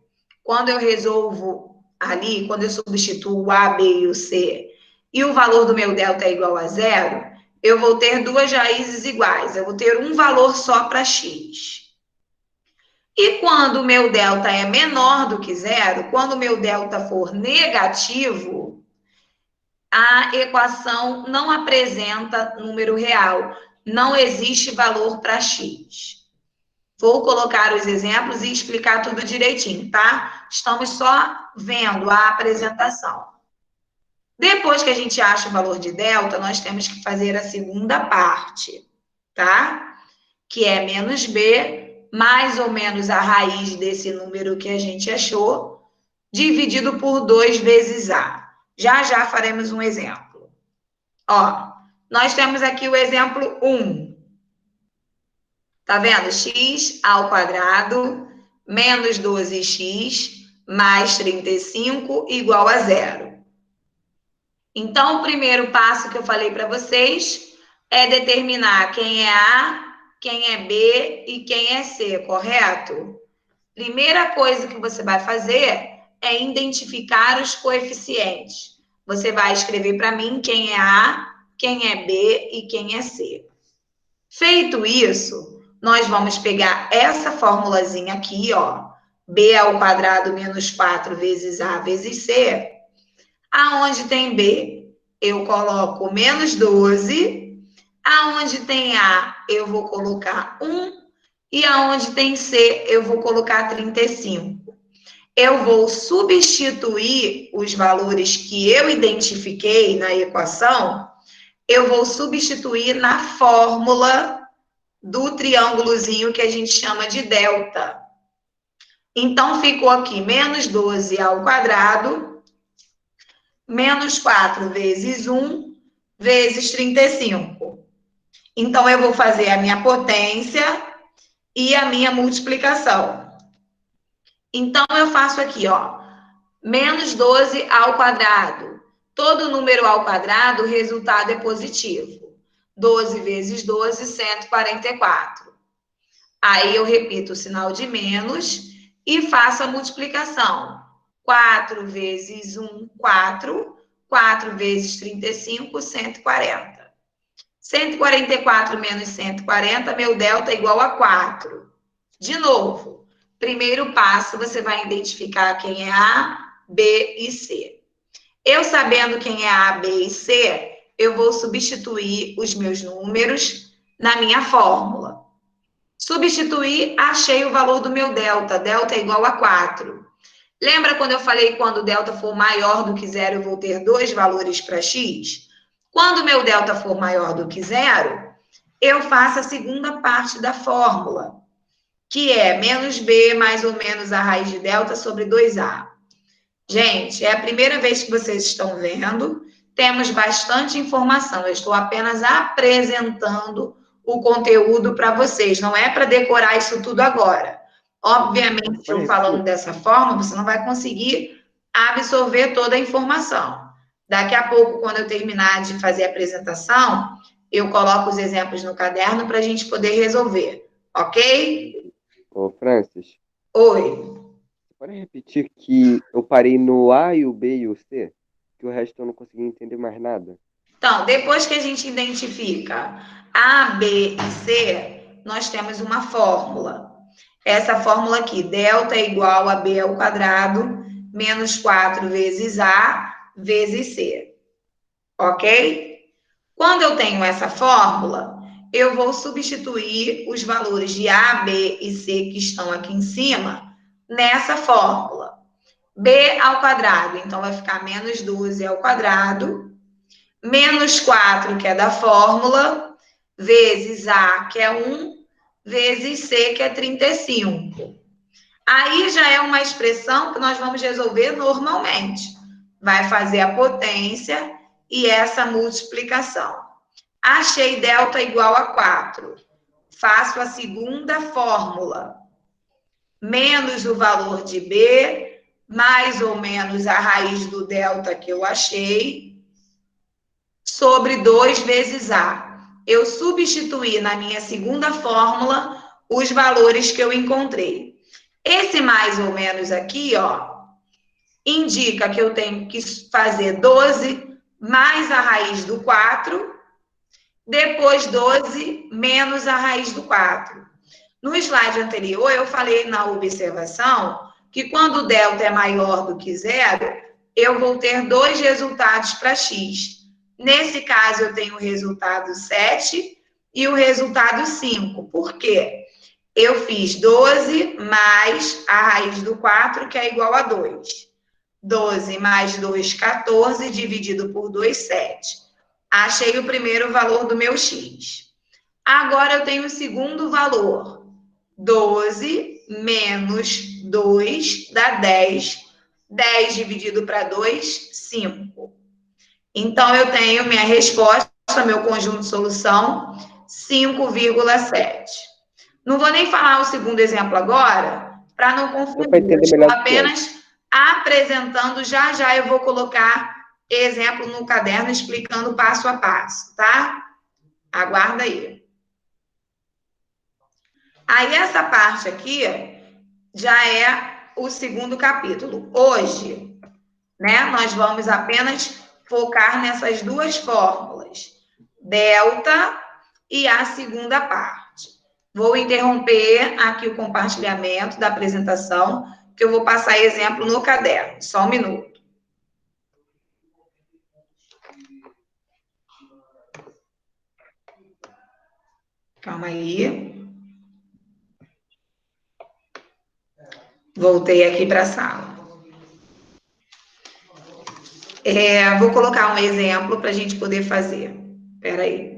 quando eu resolvo ali, quando eu substituo o A, B e o C, e o valor do meu delta é igual a zero, eu vou ter duas raízes iguais. Eu vou ter um valor só para x. E quando o meu delta é menor do que zero, quando o meu delta for negativo, a equação não apresenta número real. Não existe valor para x. Vou colocar os exemplos e explicar tudo direitinho, tá? Estamos só vendo a apresentação. Depois que a gente acha o valor de delta, nós temos que fazer a segunda parte, tá? Que é menos b, mais ou menos a raiz desse número que a gente achou, dividido por 2 vezes a. Já já faremos um exemplo. Ó, nós temos aqui o exemplo 1. Tá vendo? X ao quadrado menos 12x mais 35 igual a zero. Então, o primeiro passo que eu falei para vocês é determinar quem é A, quem é B e quem é C, correto? Primeira coisa que você vai fazer é identificar os coeficientes. Você vai escrever para mim quem é A, quem é B e quem é C. Feito isso, nós vamos pegar essa formulazinha aqui, ó, b ao quadrado menos 4 vezes a vezes c. Aonde tem b, eu coloco menos 12. Aonde tem a, eu vou colocar 1. E aonde tem c, eu vou colocar 35. Eu vou substituir os valores que eu identifiquei na equação, eu vou substituir na fórmula do triângulozinho que a gente chama de delta. Então, ficou aqui menos 12 ao quadrado, menos 4 vezes 1, vezes 35. Então, eu vou fazer a minha potência e a minha multiplicação. Então, eu faço aqui, ó, menos 12 ao quadrado. Todo número ao quadrado, o resultado é positivo. 12 vezes 12, 144. Aí, eu repito o sinal de menos e faço a multiplicação. 4 vezes 1, 4. 4 vezes 35, 140. 144 menos 140, meu delta é igual a 4. De novo, primeiro passo, você vai identificar quem é A, B e C. Eu sabendo quem é A, B e C, eu vou substituir os meus números na minha fórmula. Substituir, achei o valor do meu delta. Delta é igual a 4. Lembra quando eu falei que quando o delta for maior do que zero, eu vou ter dois valores para x? Quando o meu delta for maior do que zero, eu faço a segunda parte da fórmula, que é menos b mais ou menos a raiz de delta sobre 2a. Gente, é a primeira vez que vocês estão vendo, temos bastante informação. Eu estou apenas apresentando o conteúdo para vocês, não é para decorar isso tudo agora. Obviamente, eu falando dessa forma, você não vai conseguir absorver toda a informação. Daqui a pouco, quando eu terminar de fazer a apresentação, eu coloco os exemplos no caderno para a gente poder resolver, ok? Ô, Francis. Oi. Pode repetir que eu parei no A e o B e o C? Que o resto eu não consegui entender mais nada. Então, depois que a gente identifica A, B e C, nós temos uma fórmula. Essa fórmula aqui, delta é igual a B ao quadrado, menos 4 vezes A, vezes C. Ok? Quando eu tenho essa fórmula, eu vou substituir os valores de A, B e C que estão aqui em cima nessa fórmula. B ao quadrado, então vai ficar menos 12 ao quadrado, menos 4, que é da fórmula, vezes A, que é 1, vezes C, que é 35. Aí já é uma expressão que nós vamos resolver normalmente. Vai fazer a potência e essa multiplicação. Achei delta igual a 4. Faço a segunda fórmula. Menos o valor de B, mais ou menos a raiz do delta que eu achei, sobre 2 vezes A. Eu substituí na minha segunda fórmula os valores que eu encontrei. Esse mais ou menos aqui, ó, indica que eu tenho que fazer 12 mais a raiz do 4, depois 12 menos a raiz do 4. No slide anterior, eu falei na observação que quando o delta é maior do que zero, eu vou ter dois resultados para x. Nesse caso, eu tenho o resultado 7 e o resultado 5. Por quê? Eu fiz 12 mais a raiz do 4, que é igual a 2. 12 mais 2, 14, dividido por 2, 7. Achei o primeiro valor do meu x. Agora, eu tenho o segundo valor. 12 menos 2 dá 10. 10 dividido para 2, 5. Então, eu tenho minha resposta, meu conjunto de solução, 5,7. Não vou nem falar o segundo exemplo agora, para não confundir. Eu estou apenas apresentando, já eu vou colocar exemplo no caderno explicando passo a passo, tá? Aguarda aí. Aí, essa parte aqui já é o segundo capítulo. Hoje, né, nós vamos apenas focar nessas duas fórmulas, delta e a segunda parte. Vou interromper aqui o compartilhamento da apresentação, que eu vou passar exemplo no caderno. Só um minuto. Calma aí. Voltei aqui para a sala. Vou colocar um exemplo para a gente poder fazer. Espera aí.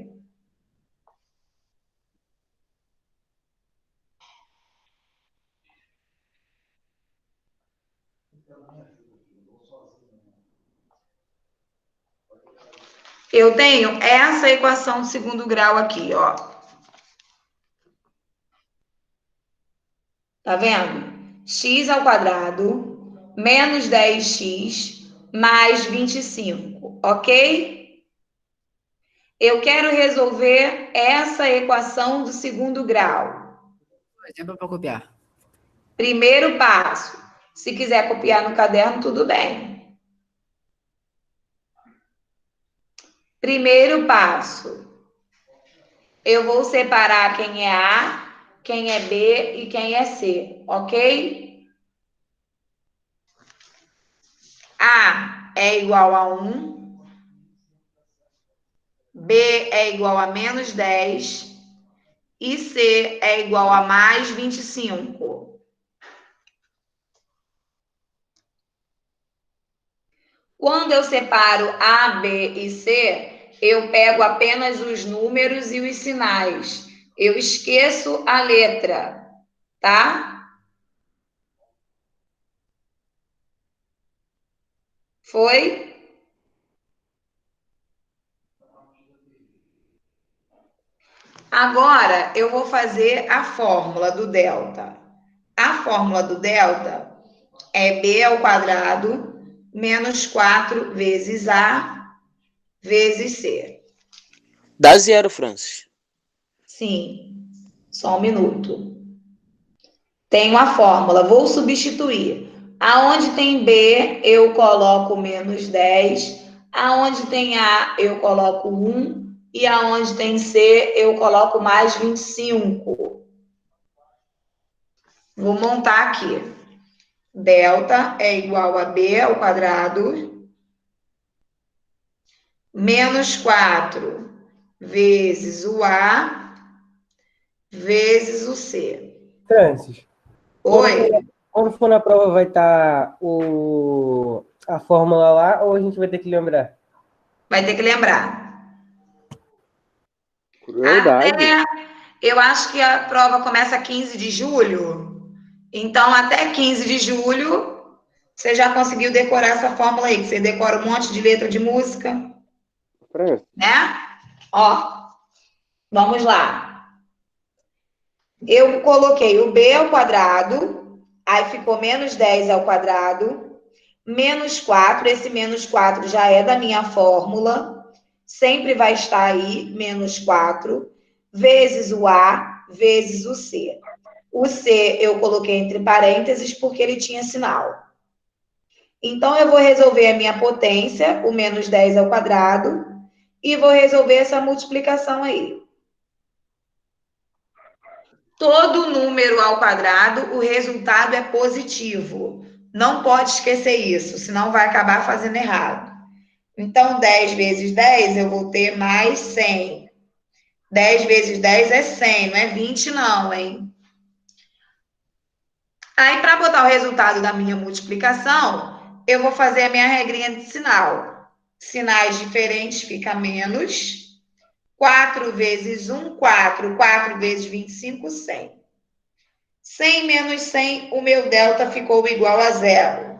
Eu tenho essa equação de segundo grau aqui, ó. Tá vendo? X ao quadrado menos 10x mais 25, ok? Eu quero resolver essa equação do segundo grau. Exemplo para copiar. Primeiro passo. Se quiser copiar no caderno, tudo bem. Primeiro passo. Eu vou separar quem é A, quem é B e quem é C, ok? A é igual a 1, B é igual a menos 10 e C é igual a mais 25. Quando eu separo A, B e C, eu pego apenas os números e os sinais. Eu esqueço a letra, tá? Foi? Agora, eu vou fazer a fórmula do delta. A fórmula do delta é B ao quadrado menos 4 vezes A vezes C. Dá zero, Francis. Sim, só um minuto. Tem a fórmula, vou substituir. Aonde tem B, eu coloco menos 10. Aonde tem A, eu coloco 1. E aonde tem C, eu coloco mais 25. Vou montar aqui. Delta é igual a B ao quadrado menos 4 vezes o A vezes o C. Francis, Oi? quando for na prova vai estar a fórmula lá ou a gente vai ter que lembrar? Vai ter que lembrar. Crueldade. Eu acho que a prova começa 15 de julho. Então, até 15 de julho, você já conseguiu decorar essa fórmula aí, que você decora um monte de letra de música, Francis, né? Ó, vamos lá. Eu coloquei o B ao quadrado, aí ficou menos 10 ao quadrado, menos 4, esse menos 4 já é da minha fórmula, sempre vai estar aí, menos 4, vezes o A, vezes o C. O C eu coloquei entre parênteses porque ele tinha sinal. Então, eu vou resolver a minha potência, o menos 10 ao quadrado, e vou resolver essa multiplicação aí. Todo número ao quadrado, o resultado é positivo. Não pode esquecer isso, senão vai acabar fazendo errado. Então, 10 vezes 10, eu vou ter mais 100. 10 vezes 10 é 100, não é 20 não, hein? Aí, para botar o resultado da minha multiplicação, eu vou fazer a minha regrinha de sinal. Sinais diferentes fica menos. 4 vezes 1, 4. 4 vezes 25, 100. 100 menos 100, o meu delta ficou igual a zero.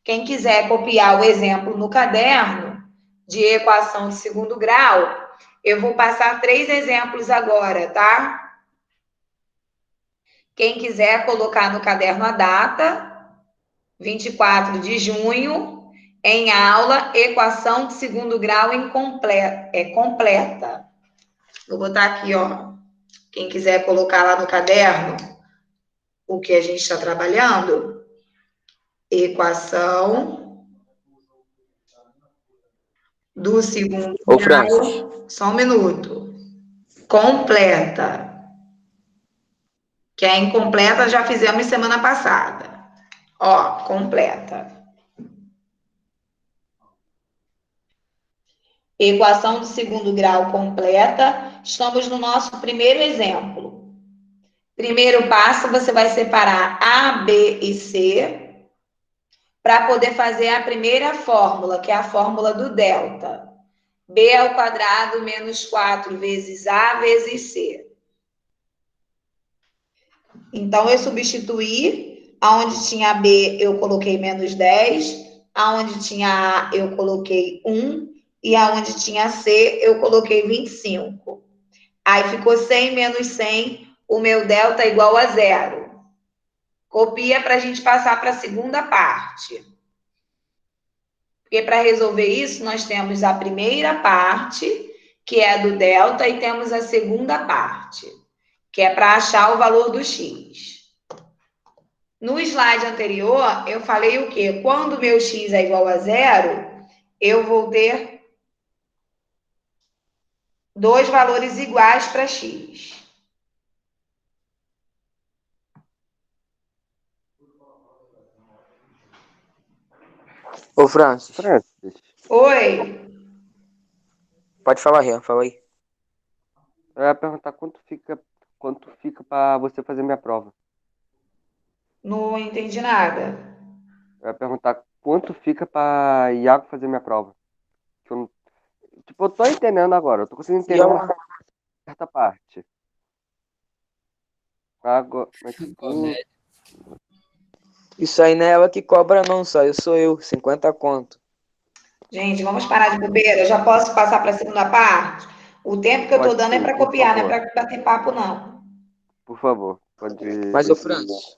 Quem quiser copiar o exemplo no caderno de equação de segundo grau, eu vou passar 3 exemplos agora, tá? Quem quiser colocar no caderno a data, 24 de junho, em aula, equação de segundo grau completa. Vou botar aqui, ó. Quem quiser colocar lá no caderno o que a gente está trabalhando, equação do segundo Ô, grau. Francis, Só um minuto. completa. Que a incompleta já fizemos semana passada. Ó, completa. Equação de segundo grau completa. Estamos no nosso primeiro exemplo. Primeiro passo, você vai separar A, B e C para poder fazer a primeira fórmula, que é a fórmula do delta. B ao quadrado menos 4 vezes A vezes C. Então, eu substituí, aonde tinha B, eu coloquei menos 10, aonde tinha A, eu coloquei 1, e aonde tinha C, eu coloquei 25. Aí ficou 100 menos 100, o meu delta é igual a 0. Copia para a gente passar para a segunda parte. Porque para resolver isso, nós temos a primeira parte, que é a do delta, e temos a segunda parte, que é para achar o valor do x. No slide anterior, eu falei o quê? Quando o meu x é igual a 0, eu vou ter dois valores iguais para x. Ô, Francis, Francis, Oi? pode falar, Rian, fala aí. eu ia perguntar quanto fica para você fazer minha prova. Não entendi nada. Eu ia perguntar quanto fica para Iago fazer minha prova. Que eu, não- tipo, eu tô entendendo agora, eu tô conseguindo entender uma certa parte. Agora, mas, Comédia. Isso aí não é ela que cobra, não, só eu sou eu, 50 conto. Gente, vamos parar de bobeira? Eu já posso passar para a segunda parte? O tempo que eu estou pode dando é sim, para por copiar, não é favor. para bater papo, não. Por favor, pode. Mas, ô, Francis,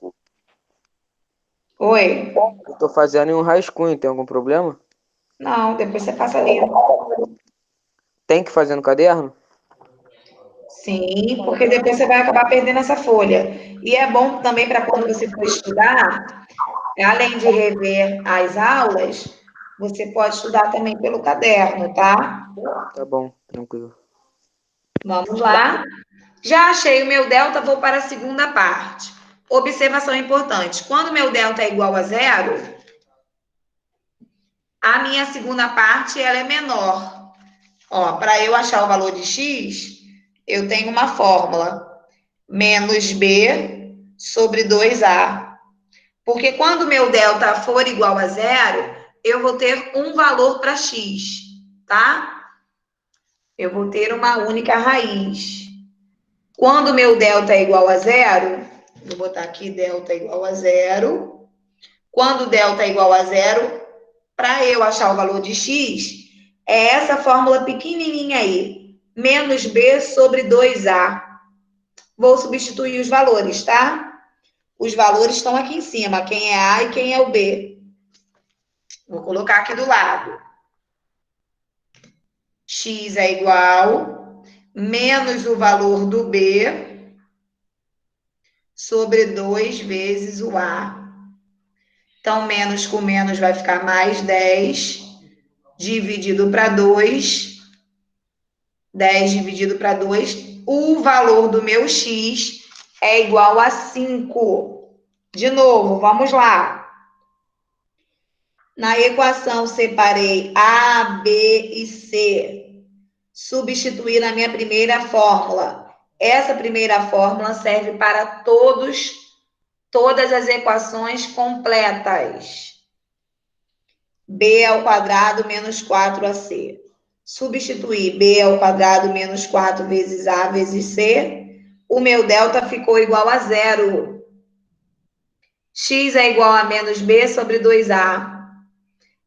Oi? eu tô fazendo em um rascunho, tem algum problema? Não, depois você passa ali. Tem que fazer no caderno? Sim, porque depois você vai acabar perdendo essa folha. E é bom também para quando você for estudar, além de rever as aulas, você pode estudar também pelo caderno, tá? Tá bom, tranquilo. Vamos lá. Já achei o meu delta, vou para a segunda parte. Observação importante: quando meu delta é igual a 0, a minha segunda parte ela é menor. Ó, para eu achar o valor de x, eu tenho uma fórmula: menos b sobre 2a. Porque quando meu delta for igual a 0, eu vou ter um valor para x, tá? Eu vou ter uma única raiz. Quando meu delta é igual a 0, vou botar aqui delta igual a 0. Quando delta é igual a 0, para eu achar o valor de x, é essa fórmula pequenininha aí, menos b sobre 2a. Vou substituir os valores, tá? Os valores estão aqui em cima, quem é a e quem é o b. Vou colocar aqui do lado. X é igual menos o valor do b sobre 2 vezes o a. Então, menos com menos vai ficar mais 10, dividido para 2. 10 dividido para 2. O valor do meu x é igual a 5. De novo, vamos lá. Na equação, separei A, B e C. Substituí na minha primeira fórmula. Essa primeira fórmula serve para todas as equações completas. B ao quadrado menos 4ac. Substituir B ao quadrado menos 4 vezes A vezes C. O meu delta ficou igual a 0. X é igual a menos B sobre 2A.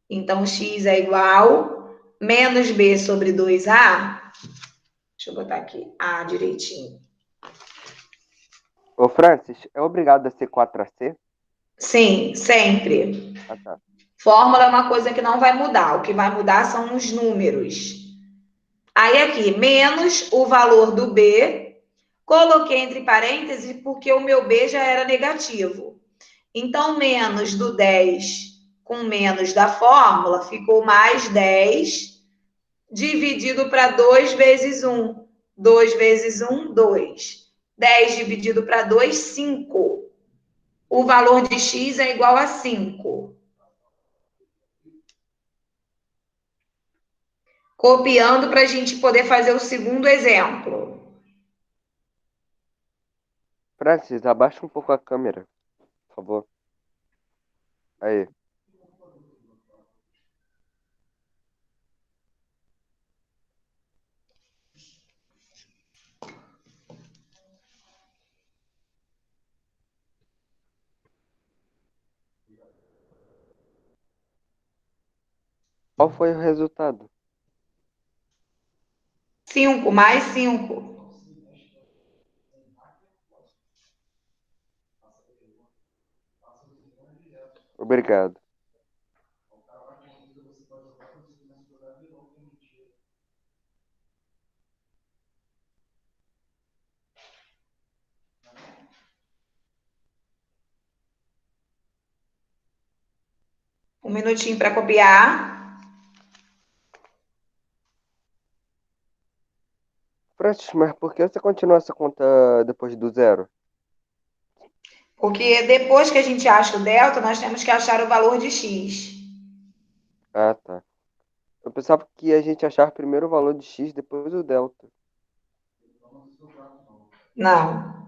Então, x é igual menos b sobre 2a. Deixa eu botar aqui A direitinho. Ô, Francis, é obrigado a ser 4ac? Sim, sempre. Ah, tá. Fórmula é uma coisa que não vai mudar. O que vai mudar são os números. Aí aqui, menos o valor do b. Coloquei entre parênteses porque o meu b já era negativo. Então, menos do 10 com menos da fórmula ficou mais 10 dividido para 2 vezes 1. 2 vezes 1, 2. 10 dividido para 2, 5. O valor de x é igual a 5. Copiando para a gente poder fazer o segundo exemplo. Francis, abaixa um pouco a câmera, por favor. Aí. Qual foi o resultado? 5 mais 5. Obrigado. Um minutinho para copiar. Francis, mas por que você continua essa conta depois do zero? Porque depois que a gente acha o delta, nós temos que achar o valor de x. Ah, tá. Eu pensava que a gente achar primeiro o valor de x, depois o delta. Não.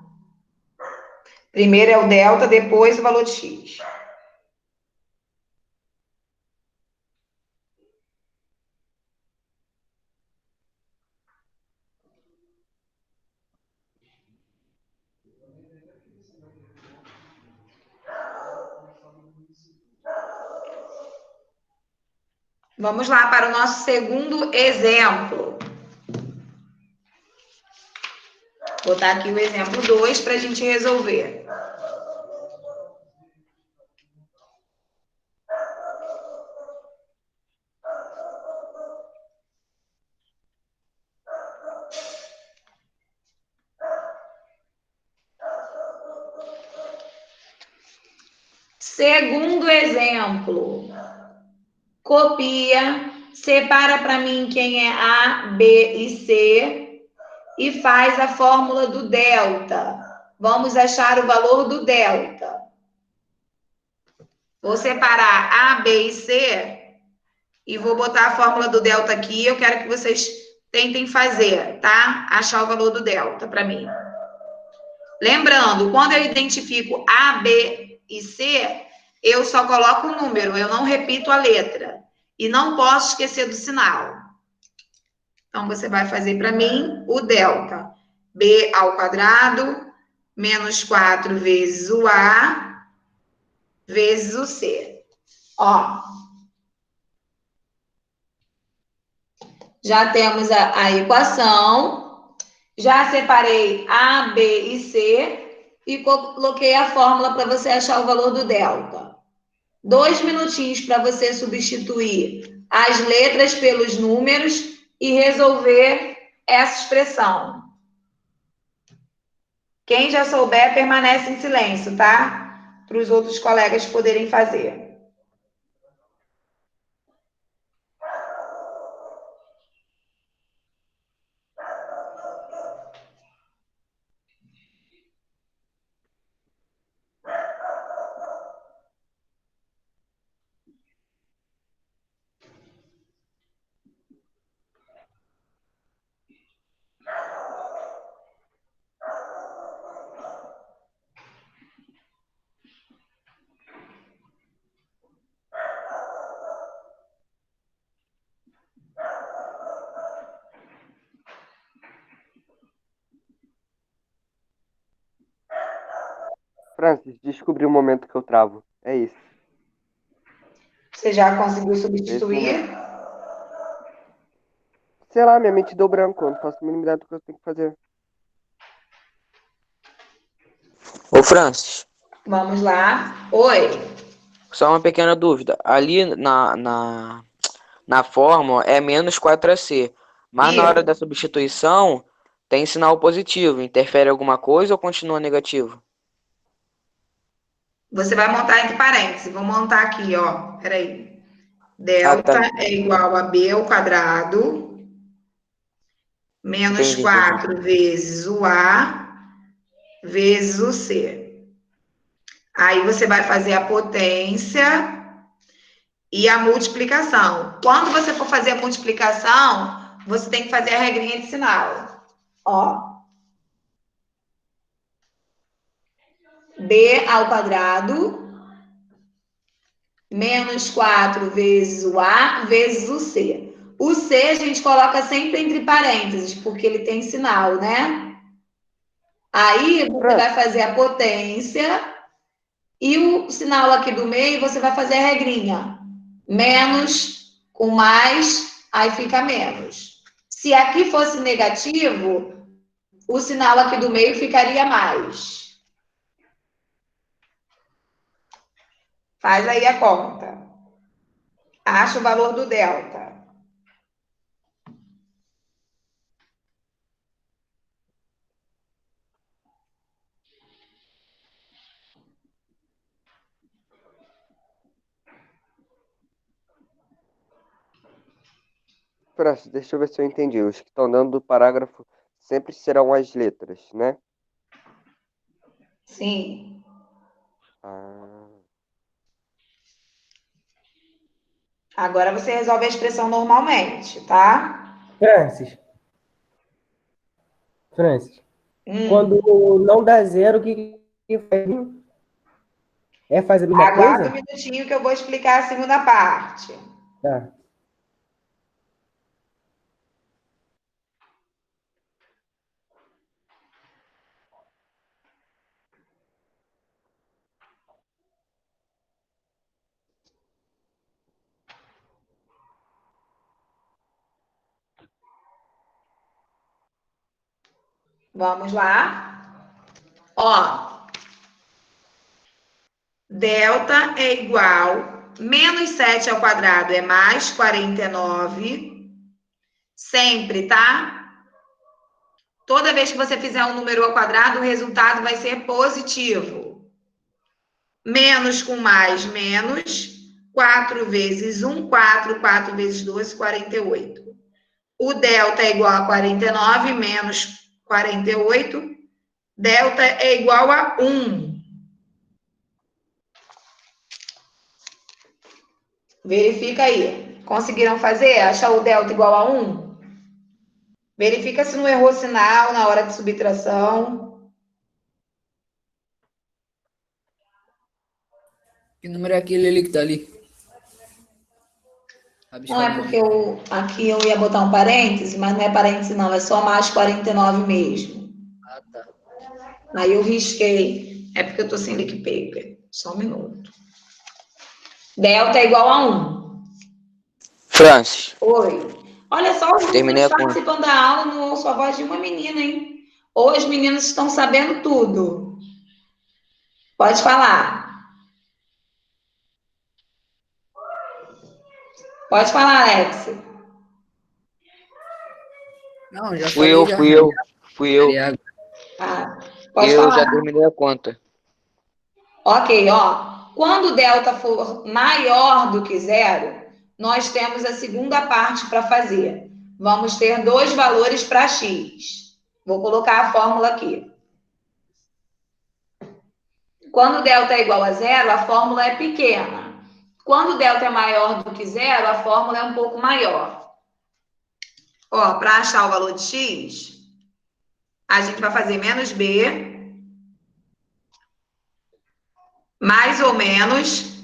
Primeiro é o delta, depois o valor de x. Vamos lá para o nosso segundo exemplo. Vou botar aqui o exemplo 2 para a gente resolver. Segundo exemplo. Copia, separa para mim quem é A, B e C e faz a fórmula do delta. Vamos achar o valor do delta. Vou separar A, B e C e vou botar a fórmula do delta aqui. Eu quero que vocês tentem fazer, tá? Achar o valor do delta para mim. Lembrando, quando eu identifico A, B e C, eu só coloco o número, eu não repito a letra. E não posso esquecer do sinal. Então, você vai fazer para mim o delta. B ao quadrado menos 4 vezes o A vezes o C. Ó. Já temos a equação. Já separei A, B e C e coloquei a fórmula para você achar o valor do delta. 2 minutinhos para você substituir as letras pelos números e resolver essa expressão. Quem já souber, permanece em silêncio, tá? Para os outros colegas poderem fazer. Francis, descobri o momento que eu travo. É isso. Você já conseguiu Esse substituir? momento. Sei lá, minha mente deu branco. Eu não faço a mínima ideia do que eu tenho que fazer. Ô, Francis, Vamos lá. Oi. só uma pequena dúvida. Ali na fórmula é menos 4AC, mas na hora Isso. da substituição tem sinal positivo. Interfere alguma coisa ou continua negativo? Você vai montar entre parênteses. Vou montar aqui, ó. Peraí. Ah, tá. Delta é igual a B ao quadrado Menos Entendi, 4 vezes o A vezes o C. Aí você vai fazer a potência e a multiplicação. Quando você for fazer a multiplicação, você tem que fazer a regrinha de sinal. Ó. B ao quadrado menos 4 vezes o A vezes o C. O C a gente coloca sempre entre parênteses, porque ele tem sinal, né? Aí você vai fazer a potência e o sinal aqui do meio você vai fazer a regrinha. Menos com mais, aí fica menos. Se aqui fosse negativo, o sinal aqui do meio ficaria mais. Faz aí a conta. Acha o valor do delta. Francis, deixa eu ver se eu entendi. Os que estão dando do parágrafo sempre serão as letras, né? Sim. Ah, Agora você resolve a expressão normalmente, tá? Francis, quando não dá zero, o que faz? Faz a mesma Aguarda um coisa? minutinho que eu vou explicar a segunda parte. Tá. Vamos lá. Ó, delta é igual, menos 7 ao quadrado é mais 49. Sempre, tá? Toda vez que você fizer um número ao quadrado, o resultado vai ser positivo. Menos com mais, menos. 4 vezes 1, 4. 4 vezes 2, 48. O delta é igual a 49 menos 48. Delta é igual a 1. Verifica aí. Conseguiram fazer? Achar o delta igual a 1? Verifica se não errou sinal na hora de subtração. Que número é aquele ali que tá ali? Não é porque aqui eu ia botar um parêntese, mas não é parêntese não, é só mais 49 mesmo. Ah, tá. Aí eu risquei. É porque eu tô sem lick paper. Só um minuto. Delta é igual a 1. Francis, Oi. Olha só, os terminei meninos a conta. participando da aula, não ouço a voz de uma menina, hein? Ou os meninos estão sabendo tudo. Pode falar. Pode falar, Alex. Não, já Fui falei eu, já. fui eu. Ariago. Ah, pode Eu já falar. terminei a conta. Ok, ó. Quando o delta for maior do que zero, nós temos a segunda parte para fazer. Vamos ter dois valores para x. Vou colocar a fórmula aqui. Quando o delta é igual a zero, a fórmula é pequena. Quando o delta é maior do que zero, a fórmula é um pouco maior. Ó, para achar o valor de x, a gente vai fazer menos b, mais ou menos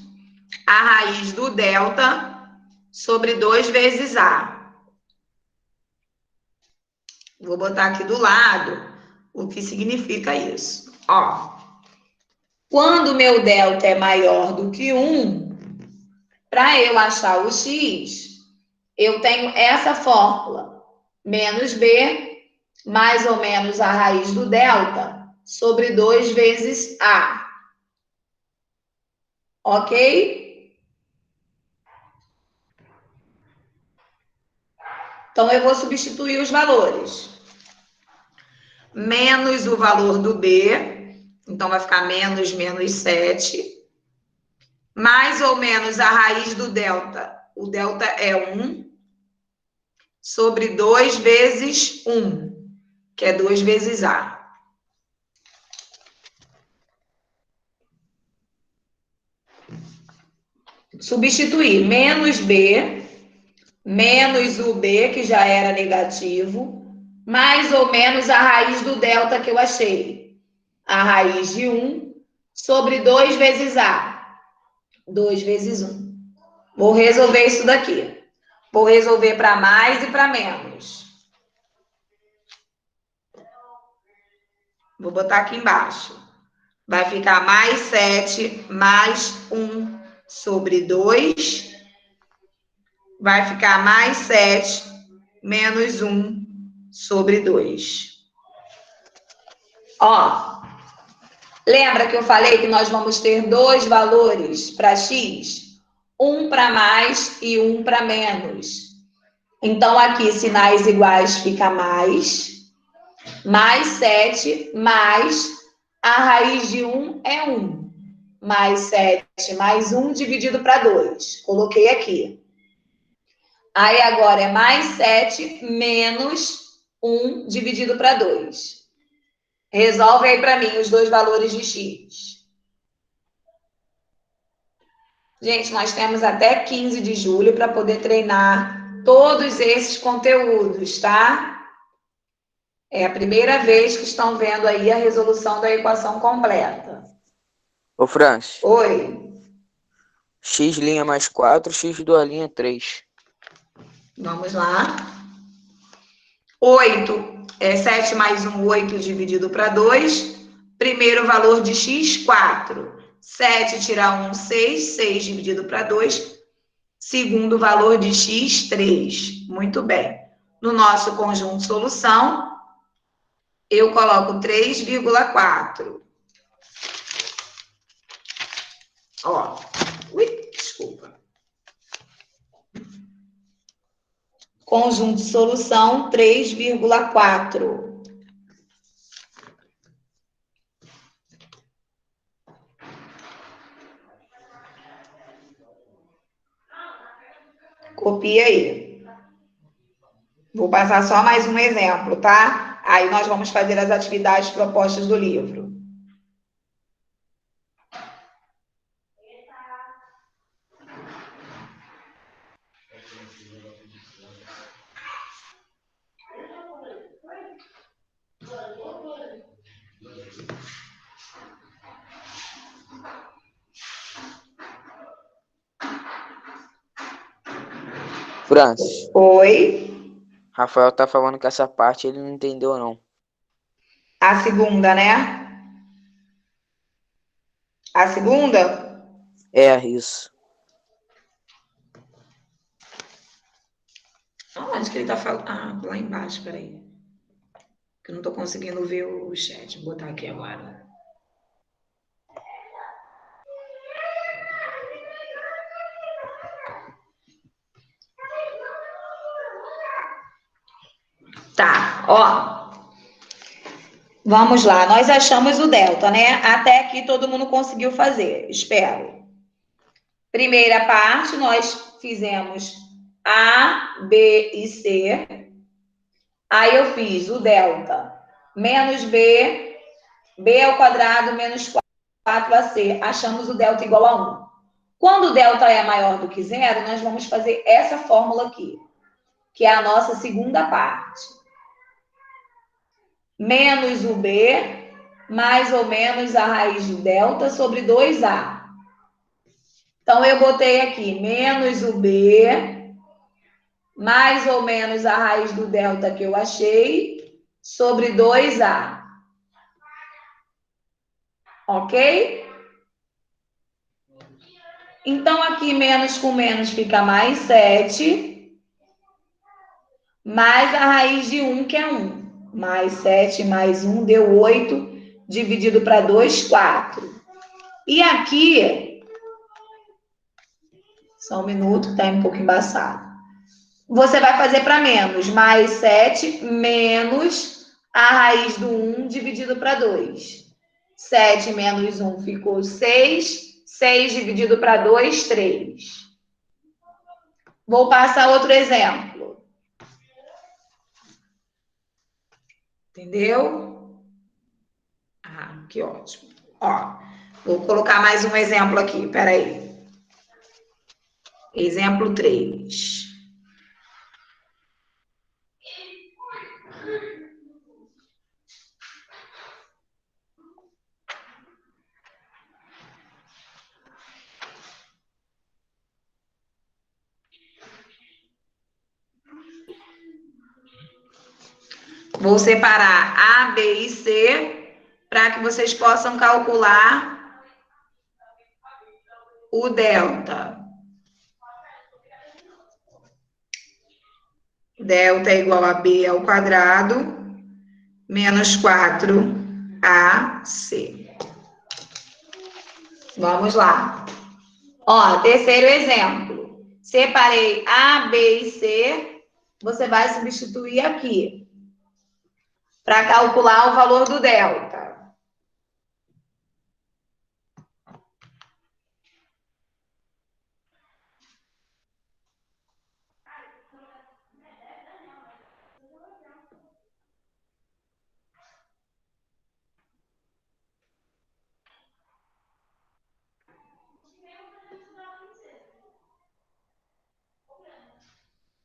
a raiz do delta sobre 2 vezes a. Vou botar aqui do lado o que significa isso. Ó, quando o meu delta é maior do que 1, para eu achar o x, eu tenho essa fórmula. Menos b, mais ou menos a raiz do delta, sobre 2 vezes a. Ok? Então, eu vou substituir os valores. Menos o valor do b, então vai ficar menos 7. Mais ou menos a raiz do delta. O delta é 1. sobre 2 vezes 1, que é 2 vezes A. Substituir menos B, menos o B, que já era negativo, mais ou menos a raiz do delta que eu achei. A raiz de 1 sobre 2 vezes A. 2 vezes 1. Vou resolver isso daqui. Vou resolver para mais e para menos. Vou botar aqui embaixo. Vai ficar mais 7 mais 1 sobre 2. Vai ficar mais 7 menos 1 sobre 2. Ó, lembra que eu falei que nós vamos ter dois valores para x? Um para mais e um para menos. Então, aqui, sinais iguais fica mais 7, mais a raiz de 1 é 1. Mais 7 mais 1 dividido para 2. Coloquei aqui. Aí, agora é mais 7 menos 1 dividido para 2. Resolve aí para mim os dois valores de x. Gente, nós temos até 15 de julho para poder treinar todos esses conteúdos, tá? É a primeira vez que estão vendo aí a resolução da equação completa. Ô, Francis. Oi. X' mais 4, x² 3. Vamos lá. 8 é 7 mais 1, 8 dividido para 2. Primeiro valor de x, 4. 7 tirar 1, 6. 6 dividido para 2. Segundo valor de x, 3. Muito bem. No nosso conjunto de solução, eu coloco 3,4. Ó. Ui, desculpa. Conjunto de solução, 3,4. Copia aí. Vou passar só mais um exemplo, tá? Aí nós vamos fazer as atividades propostas do livro. Francis. Oi. Rafael tá falando que essa parte ele não entendeu, não. A segunda, né? A segunda? É, isso. Onde que ele tá falando? Ah, lá embaixo, peraí. Que eu não tô conseguindo ver o chat. Vou botar aqui agora. Tá, ó. Vamos lá, nós achamos o delta, né? Até aqui todo mundo conseguiu fazer, espero. Primeira parte, nós fizemos A, B e C. Aí eu fiz o delta menos B, B ao quadrado menos 4AC. Achamos o delta igual a 1. Quando o delta é maior do que zero, nós vamos fazer essa fórmula aqui, que é a nossa segunda parte. Menos o B, mais ou menos a raiz do delta sobre 2A. Então, eu botei aqui menos o B, mais ou menos a raiz do delta que eu achei, sobre 2A. Ok? Então, aqui menos com menos fica mais 7, mais a raiz de 1, que é 1. Mais 7 mais 1 deu 8, dividido para 2, 4. E aqui, só um minuto, tá um pouco embaçado. Você vai fazer para menos, mais 7 menos a raiz do 1 dividido para 2. 7 menos 1 ficou 6. 6 dividido para 2, 3. Vou passar outro exemplo. Entendeu? Ah, que ótimo. Ó, vou colocar mais um exemplo aqui, peraí. Exemplo 3. Vou separar A, B e C para que vocês possam calcular o delta. Delta é igual a B ao quadrado menos 4AC. Vamos lá. Ó, terceiro exemplo. Separei A, B e C. Você vai substituir aqui para calcular o valor do delta.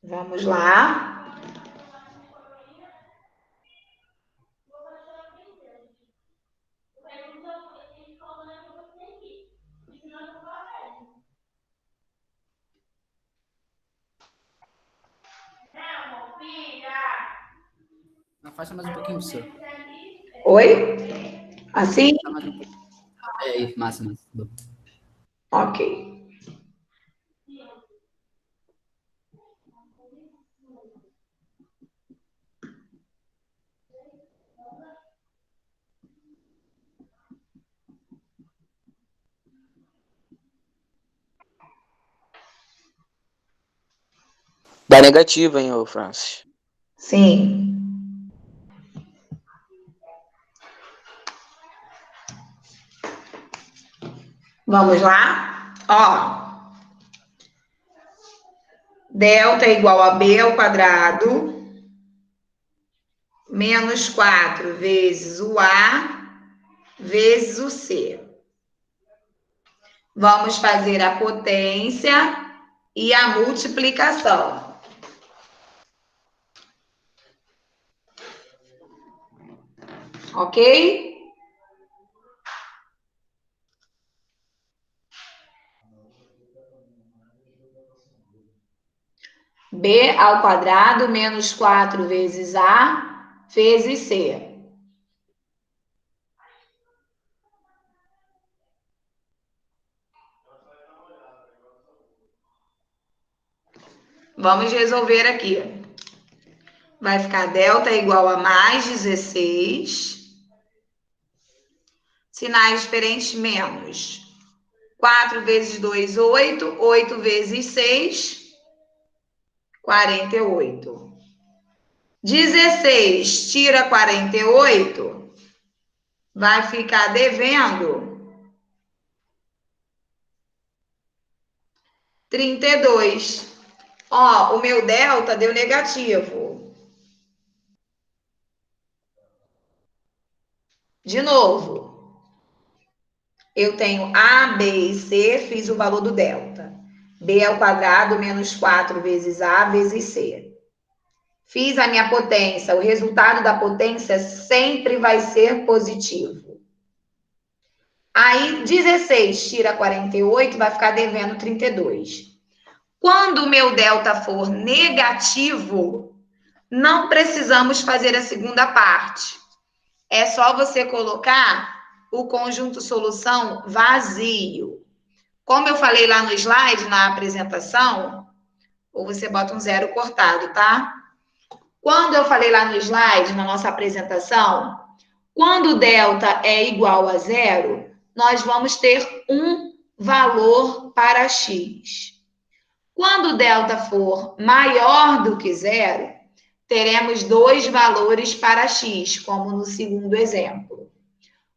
Vamos lá. Afasta mais um pouquinho do seu. Oi? Assim? Afasta mais um pouquinho. É aí, massa. Ok. Dá negativo, hein, ô Francis? Sim. Vamos lá? Ó. Delta é igual a B ao quadrado menos 4 vezes o A vezes o C. Vamos fazer a potência e a multiplicação. Ok? B ao quadrado menos 4 vezes A vezes C. Vamos resolver aqui. Vai ficar delta igual a mais 16. Sinais diferentes, menos. 4 vezes 2, 8. 8 vezes 6, 48. 16 tira 48, vai ficar devendo 32. Ó, o meu delta deu negativo. De novo, eu tenho A, B e C, fiz o valor do delta. B ao quadrado menos 4 vezes A vezes C. Fiz a minha potência. O resultado da potência sempre vai ser positivo. Aí, 16 tira 48, vai ficar devendo 32. Quando o meu delta for negativo, não precisamos fazer a segunda parte. É só você colocar o conjunto solução vazio. Como eu falei lá no slide, na apresentação, ou você bota um zero cortado, tá? Quando eu falei lá no slide, na nossa apresentação, quando o delta é igual a zero, nós vamos ter um valor para x. Quando o delta for maior do que zero, teremos dois valores para x, como no segundo exemplo.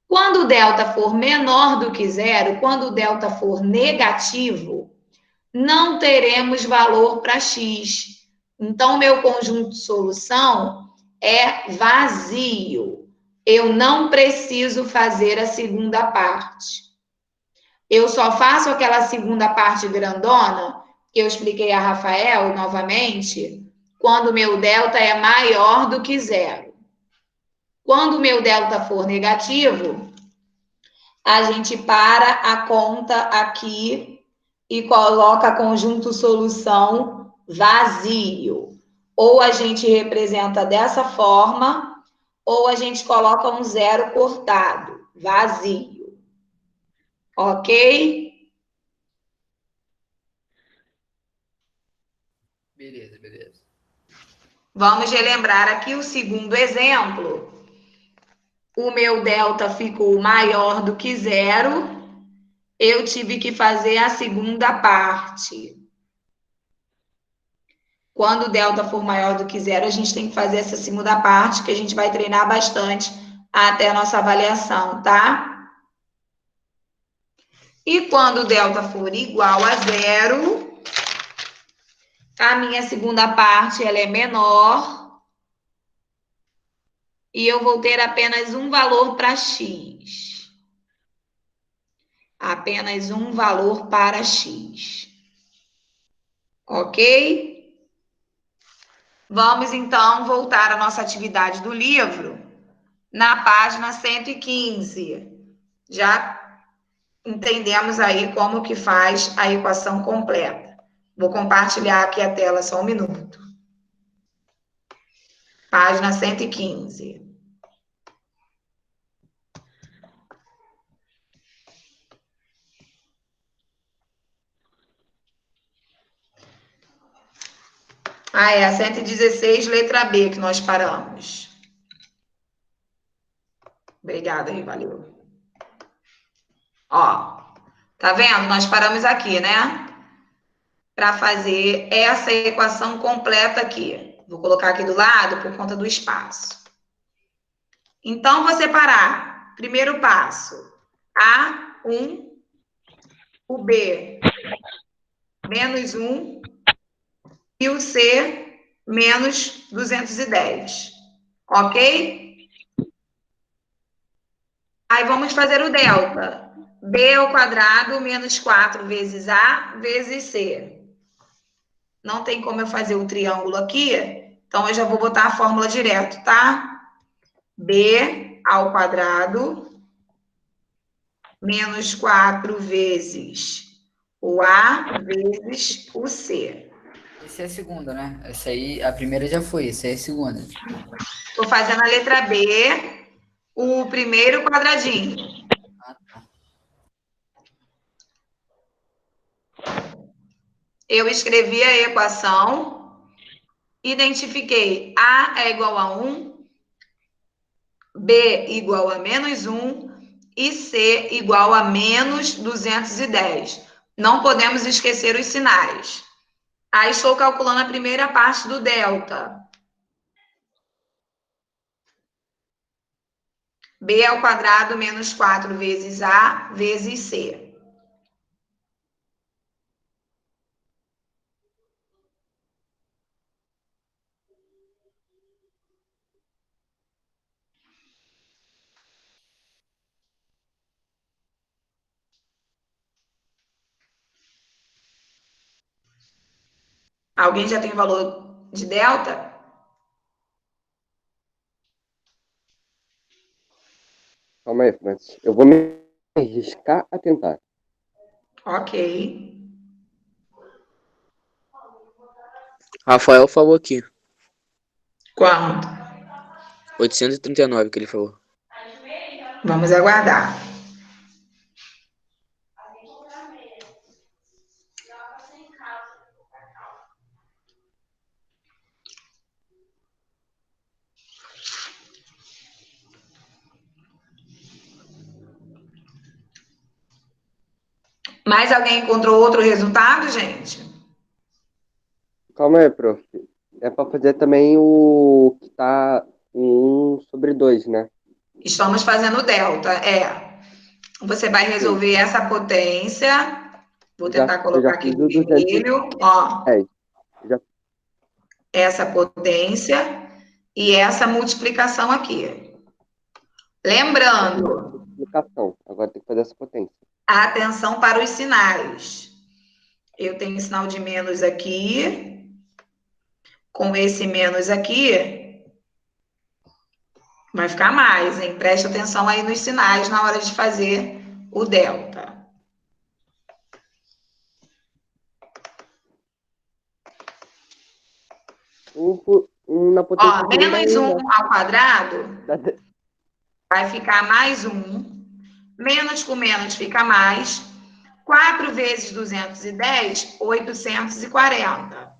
Quando o delta for menor do que zero, quando o delta for negativo, não teremos valor para x. Então, o meu conjunto de solução é vazio. Eu não preciso fazer a segunda parte. Eu só faço aquela segunda parte grandona, que eu expliquei a Rafael novamente, quando o meu delta é maior do que zero. Quando o meu delta for negativo, a gente para a conta aqui e coloca conjunto solução vazio. Ou a gente representa dessa forma, ou a gente coloca um zero cortado, vazio. Ok? Beleza, beleza. Vamos relembrar aqui o segundo exemplo. O meu delta ficou maior do que zero. Eu tive que fazer a segunda parte. Quando o delta for maior do que zero, a gente tem que fazer essa segunda parte, que a gente vai treinar bastante até a nossa avaliação, tá? E quando o delta for igual a zero, a minha segunda parte ela é menor e eu vou ter apenas um valor para x. Apenas um valor para x. Ok? Vamos, então, voltar à nossa atividade do livro na página 115. Já entendemos aí como que faz a equação completa. Vou compartilhar aqui a tela só um minuto. Página 115. É a 116, letra B, que nós paramos. Obrigada aí, valeu. Ó, tá vendo? Nós paramos aqui, né? Para fazer essa equação completa aqui. Vou colocar aqui do lado por conta do espaço. Então, vou separar. Primeiro passo. A1, o B, menos 1, e o C, menos 210. Ok? Aí, vamos fazer o delta. B ao quadrado menos 4 vezes A vezes C. Não tem como eu fazer o triângulo aqui, então eu já vou botar a fórmula direto, tá? B ao quadrado menos 4 vezes o A vezes o C. Essa é a segunda, né? Essa aí, a primeira já foi, essa aí é a segunda. Estou fazendo a letra B, o primeiro quadradinho. Eu escrevi a equação, identifiquei A é igual a 1, B igual a menos 1 e C igual a menos 210. Não podemos esquecer os sinais. Aí estou calculando a primeira parte do delta. B ao quadrado menos 4 vezes A vezes C. Alguém já tem o valor de delta? Calma aí, Francis. Eu vou me arriscar a tentar. Ok. Rafael falou aqui. Quanto? 839 que ele falou. Vamos aguardar. Mais alguém encontrou outro resultado, gente? Calma aí, prof. É para fazer também o que tá em 1 sobre 2, né? Estamos fazendo delta, Você vai resolver essa potência. Vou tentar Eu colocar já aqui fiz no o 210. vermelho. Ó, Já... essa potência. e essa multiplicação aqui. Lembrando, Multiplicação. Agora tem que fazer essa potência. atenção para os sinais. Eu tenho sinal de menos aqui, com esse menos aqui, vai ficar mais, hein? Preste atenção aí nos sinais na hora de fazer o delta. Na potência Ó, de um menos daí, 1 né? ao quadrado vai ficar mais 1. Menos com menos fica mais. 4 vezes 210, 840.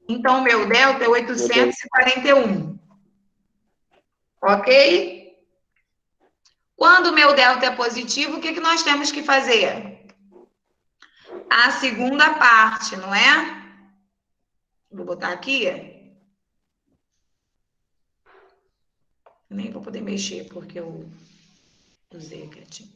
Então, o meu delta é 841. Ok? Quando o meu delta é positivo, o que nós temos que fazer? A segunda parte, não é? Vou botar aqui. Nem vou poder mexer, porque eu usei aqui.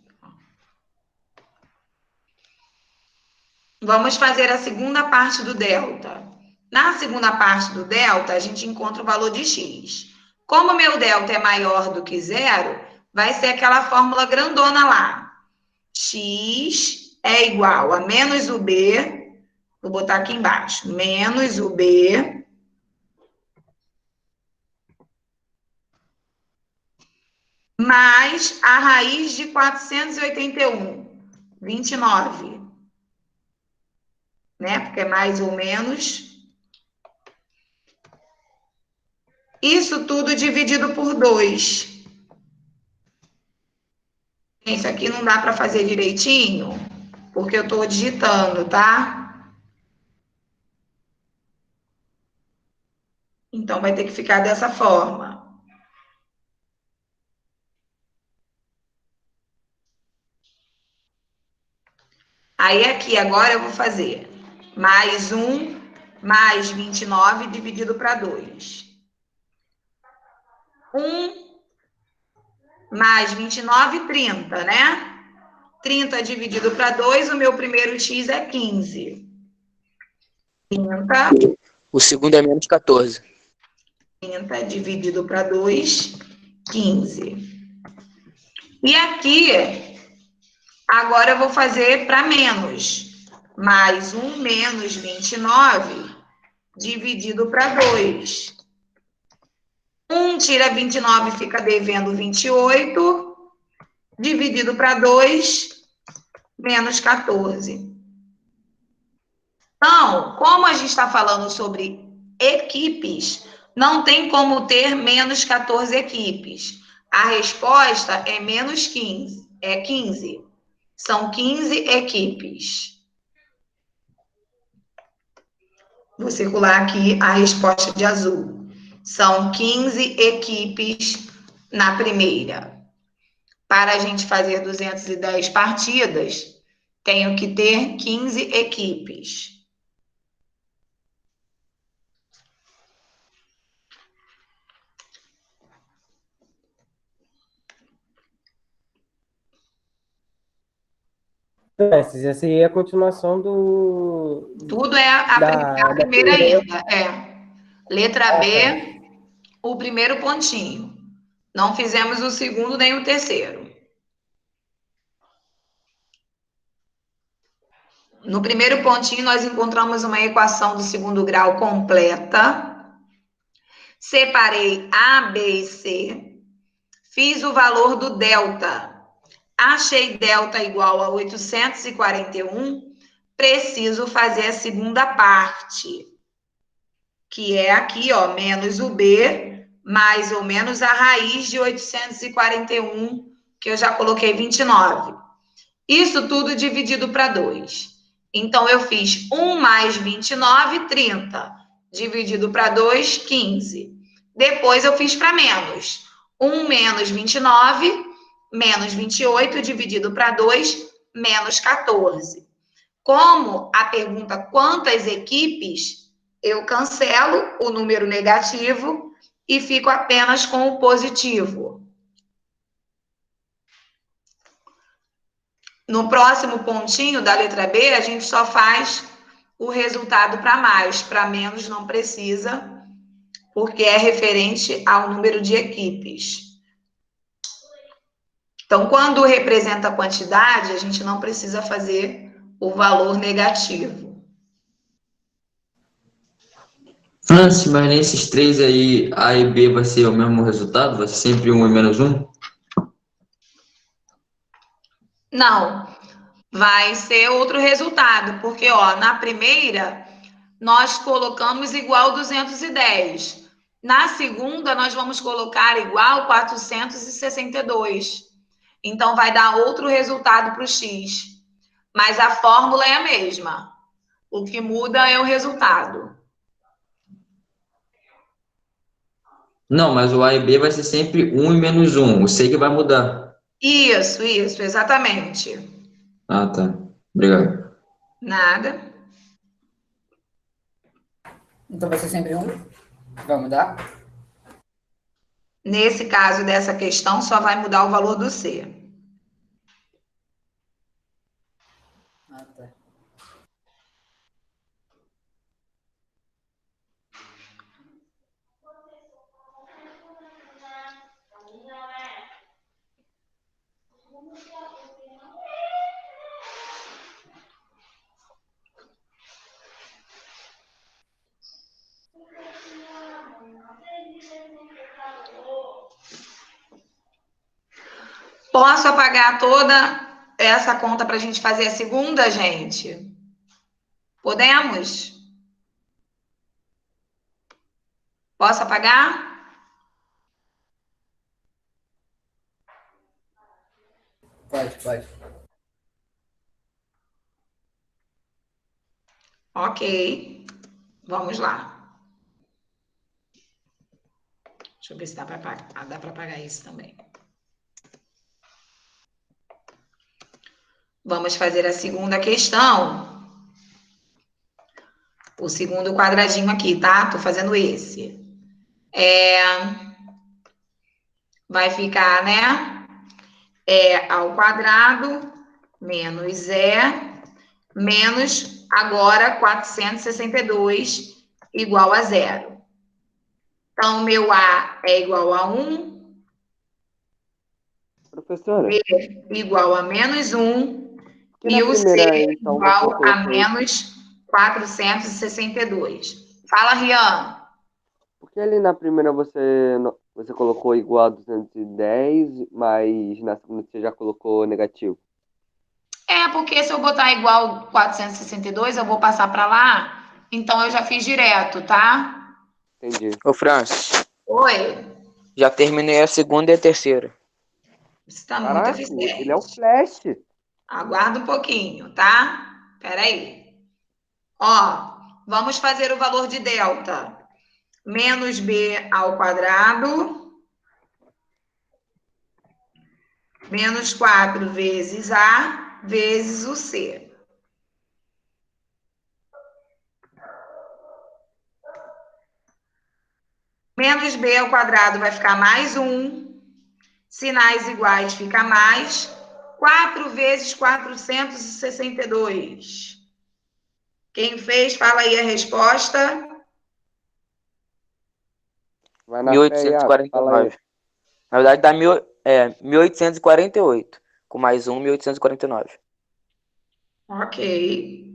Vamos fazer a segunda parte do delta. Na segunda parte do delta, a gente encontra o valor de x. Como meu delta é maior do que zero, vai ser aquela fórmula grandona lá. X é igual a menos o b, vou botar aqui embaixo, menos o b mais a raiz de 481, 29. Né? Porque é mais ou menos. Isso tudo dividido por 2. Isso aqui não dá para fazer direitinho, porque eu estou digitando, tá? Então, vai ter que ficar dessa forma. Aí, aqui, agora eu vou fazer mais 1 mais 29 dividido para 2. 1 mais 29, 30, né? 30 dividido para 2, o meu primeiro x é 15. 30. O segundo é menos 14. 30 dividido para 2, 15. E aqui, agora eu vou fazer para menos. Mais 1 menos 29 dividido para 2. 1 tira 29, fica devendo 28. Dividido para 2, menos 14. Então, como a gente está falando sobre equipes, não tem como ter menos 14 equipes. A resposta é menos 15. É 15. São 15 equipes. Vou circular aqui a resposta de azul. São 15 equipes na primeira. Para a gente fazer 210 partidas, tenho que ter 15 equipes. Essa aí é a continuação do. Tudo é a primeira ainda. É. Letra B, o primeiro pontinho. Não fizemos o segundo nem o terceiro. No primeiro pontinho, nós encontramos uma equação do segundo grau completa. Separei A, B e C. Fiz o valor do delta. Achei delta igual a 841. Preciso fazer a segunda parte, que é aqui, ó, menos o B, mais ou menos a raiz de 841, que eu já coloquei 29. Isso tudo dividido para 2. Então, eu fiz 1 mais 29, 30. Dividido para 2, 15. Depois, eu fiz para menos. 1 menos 29, menos 28, dividido para 2, menos 14. Como a pergunta quantas equipes, eu cancelo o número negativo e fico apenas com o positivo. No próximo pontinho da letra B, a gente só faz o resultado para mais. Para menos não precisa porque é referente ao número de equipes. Então, quando representa a quantidade, a gente não precisa fazer o valor negativo. Francis, mas nesses três aí, A e B vai ser o mesmo resultado? Vai ser sempre 1 e menos 1? Não, vai ser outro resultado, porque, ó, na primeira, nós colocamos igual 210. Na segunda, nós vamos colocar igual 462. Então, vai dar outro resultado para o X. Mas a fórmula é a mesma. O que muda é o resultado. Não, mas o A e B vai ser sempre 1 e menos 1. Eu sei que vai mudar. Isso, exatamente. Ah, tá. Obrigado. Nada. Então vai ser sempre 1? Vai mudar? Nesse caso dessa questão, só vai mudar o valor do C. Ah, tá. Posso apagar toda essa conta para a gente fazer a segunda, gente? Podemos? Posso apagar? Pode. Ok. Vamos lá. Deixa eu ver se dá para apagar isso também. Vamos fazer a segunda questão. O segundo quadradinho aqui, tá? Tô fazendo esse. Vai ficar, né? É ao quadrado menos menos agora 462 igual a 0. Então, meu A é igual a 1. Professora, B igual a menos 1. que E na o C primeira, então, você igual a colocou menos 462. Fala, Rian. Por que ali na primeira você colocou igual a 210, mas na segunda você já colocou negativo? É, porque se eu botar igual 462, eu vou passar para lá. Então, eu já fiz direto, tá? Entendi. Ô, Francis, Oi. já terminei a segunda e a terceira. Você está muito Caraca, eficiente. ele é o Flash. Aguarda um pouquinho, tá? Peraí. Ó, vamos fazer o valor de delta. Menos B ao quadrado. Menos 4 vezes A vezes o C. Menos B ao quadrado vai ficar mais 1. Sinais iguais fica mais. 4 vezes 462. Quem fez, fala aí a resposta. Vai na fé, Iago. Fala aí. 1849. Na verdade, dá 1848. Com mais 1849. Ok.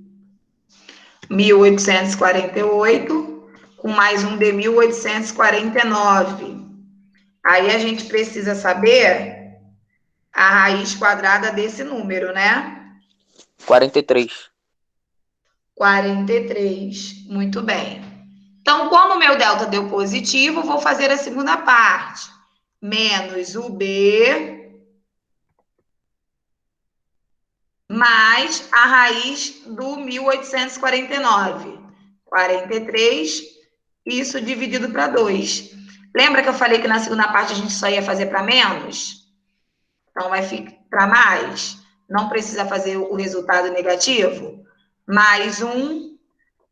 1848, com mais um de 1849. Aí a gente precisa saber a raiz quadrada desse número, né? 43. 43. Muito bem. Então, como o meu delta deu positivo, vou fazer a segunda parte. Menos o B mais a raiz do 1849. 43, isso dividido para 2. Lembra que eu falei que na segunda parte a gente só ia fazer para menos? Então, vai ficar para mais. Não precisa fazer o resultado negativo. Mais 1,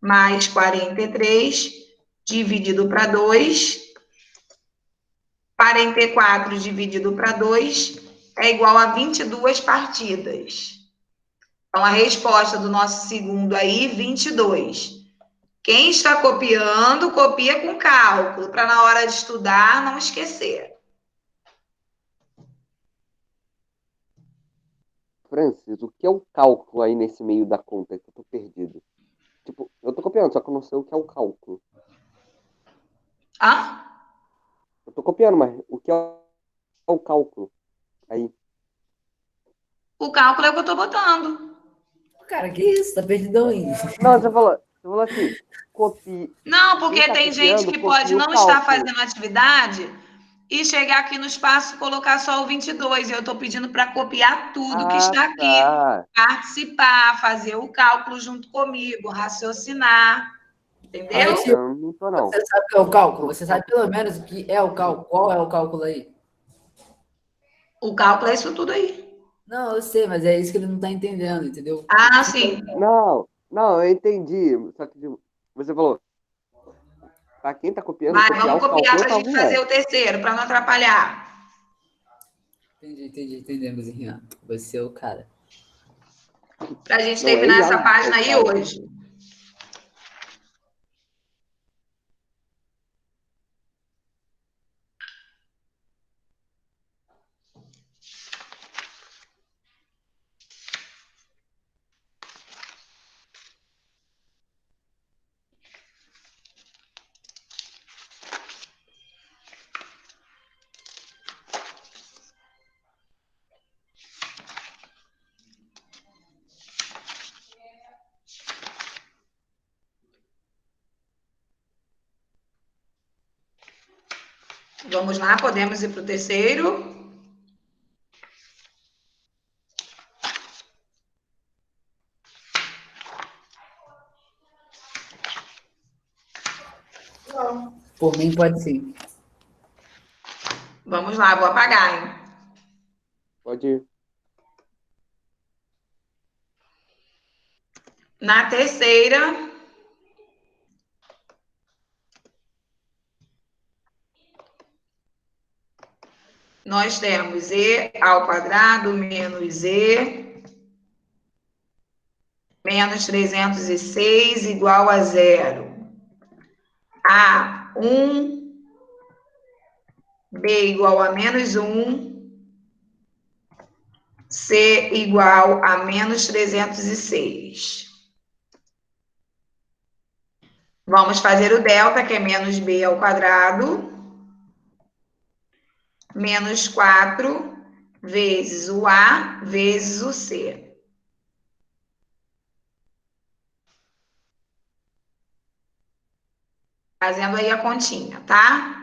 mais 43, dividido para 2. 44 dividido para 2 é igual a 22 partidas. Então, a resposta do nosso segundo aí, 22. Quem está copiando, copia com cálculo, para na hora de estudar não esquecer. Francis, o que é o cálculo aí nesse meio da conta que eu tô perdido? Tipo, eu tô copiando, só que eu não sei o que é o cálculo. Ah? Eu tô copiando, mas o que é o cálculo? Aí. O cálculo é o que eu estou botando. Cara, que isso? Tá perdidão ainda. Não, você falou assim, copie. Não, Quem porque tá tem gente copiando, que pode copia o não estar cálculo. fazendo atividade e chegar aqui no espaço e colocar só o 22. Eu estou pedindo para copiar tudo que Ah, está aqui, tá. participar, fazer o cálculo junto comigo, raciocinar, Ah, entendeu? então não tô não. Você sabe o que é o cálculo? Você sabe pelo menos o que é o cálculo? Qual é o cálculo aí? O cálculo é isso tudo aí. Não, eu sei, mas é isso que ele não tá entendendo, entendeu? Ah, sim. Não, eu entendi. Só que você falou, pra quem tá copiando, Vai, copiar vamos o copiar cálculo, o para a gente cálculo fazer é. o terceiro, para não atrapalhar. Entendemos, Rian. Você é o cara. Para a gente Não é terminar essa Iago que é o página aí cara. hoje. Vamos lá, podemos ir para o terceiro. Por mim, pode sim. Vamos lá, vou apagar, hein? Pode ir. Na terceira, nós temos e ao quadrado menos e menos 306 igual a zero. A 1, B igual a menos 1, C igual a menos 306. Vamos fazer o delta, que é menos B ao quadrado, menos 4 vezes o A vezes o C. Fazendo aí a continha, tá?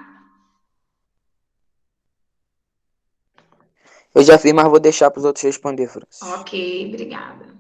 Eu já fiz, mas vou deixar para os outros responder, Francis. Ok, obrigada.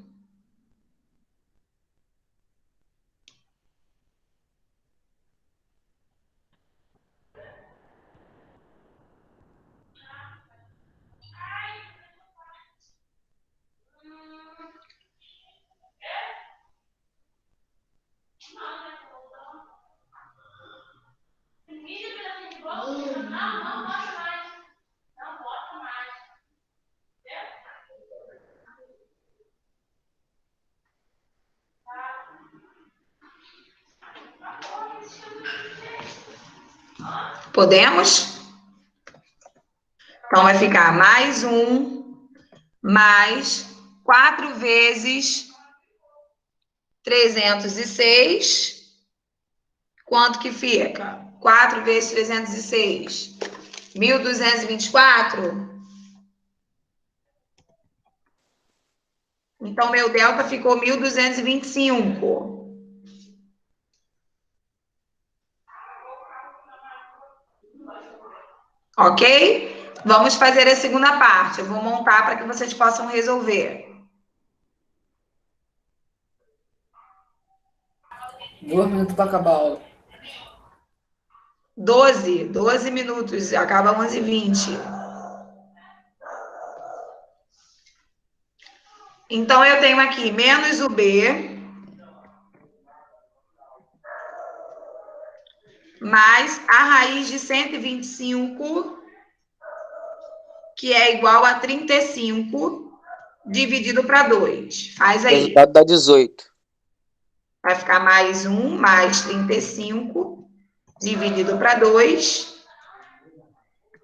Podemos? Então, vai ficar mais 1, mais 4 vezes 306. Quanto que fica? 4 vezes 306. 1.224. Então, meu delta ficou 1.225. Ok? Vamos fazer a segunda parte. Eu vou montar para que vocês possam resolver. 2 minutos para acabar a aula. 12 minutos. Acaba 11h20. Então, eu tenho aqui menos o B mais a raiz de 125, que é igual a 35, dividido para 2. Faz O aí. resultado dá 18. Vai ficar mais 1 mais 35, dividido para 2.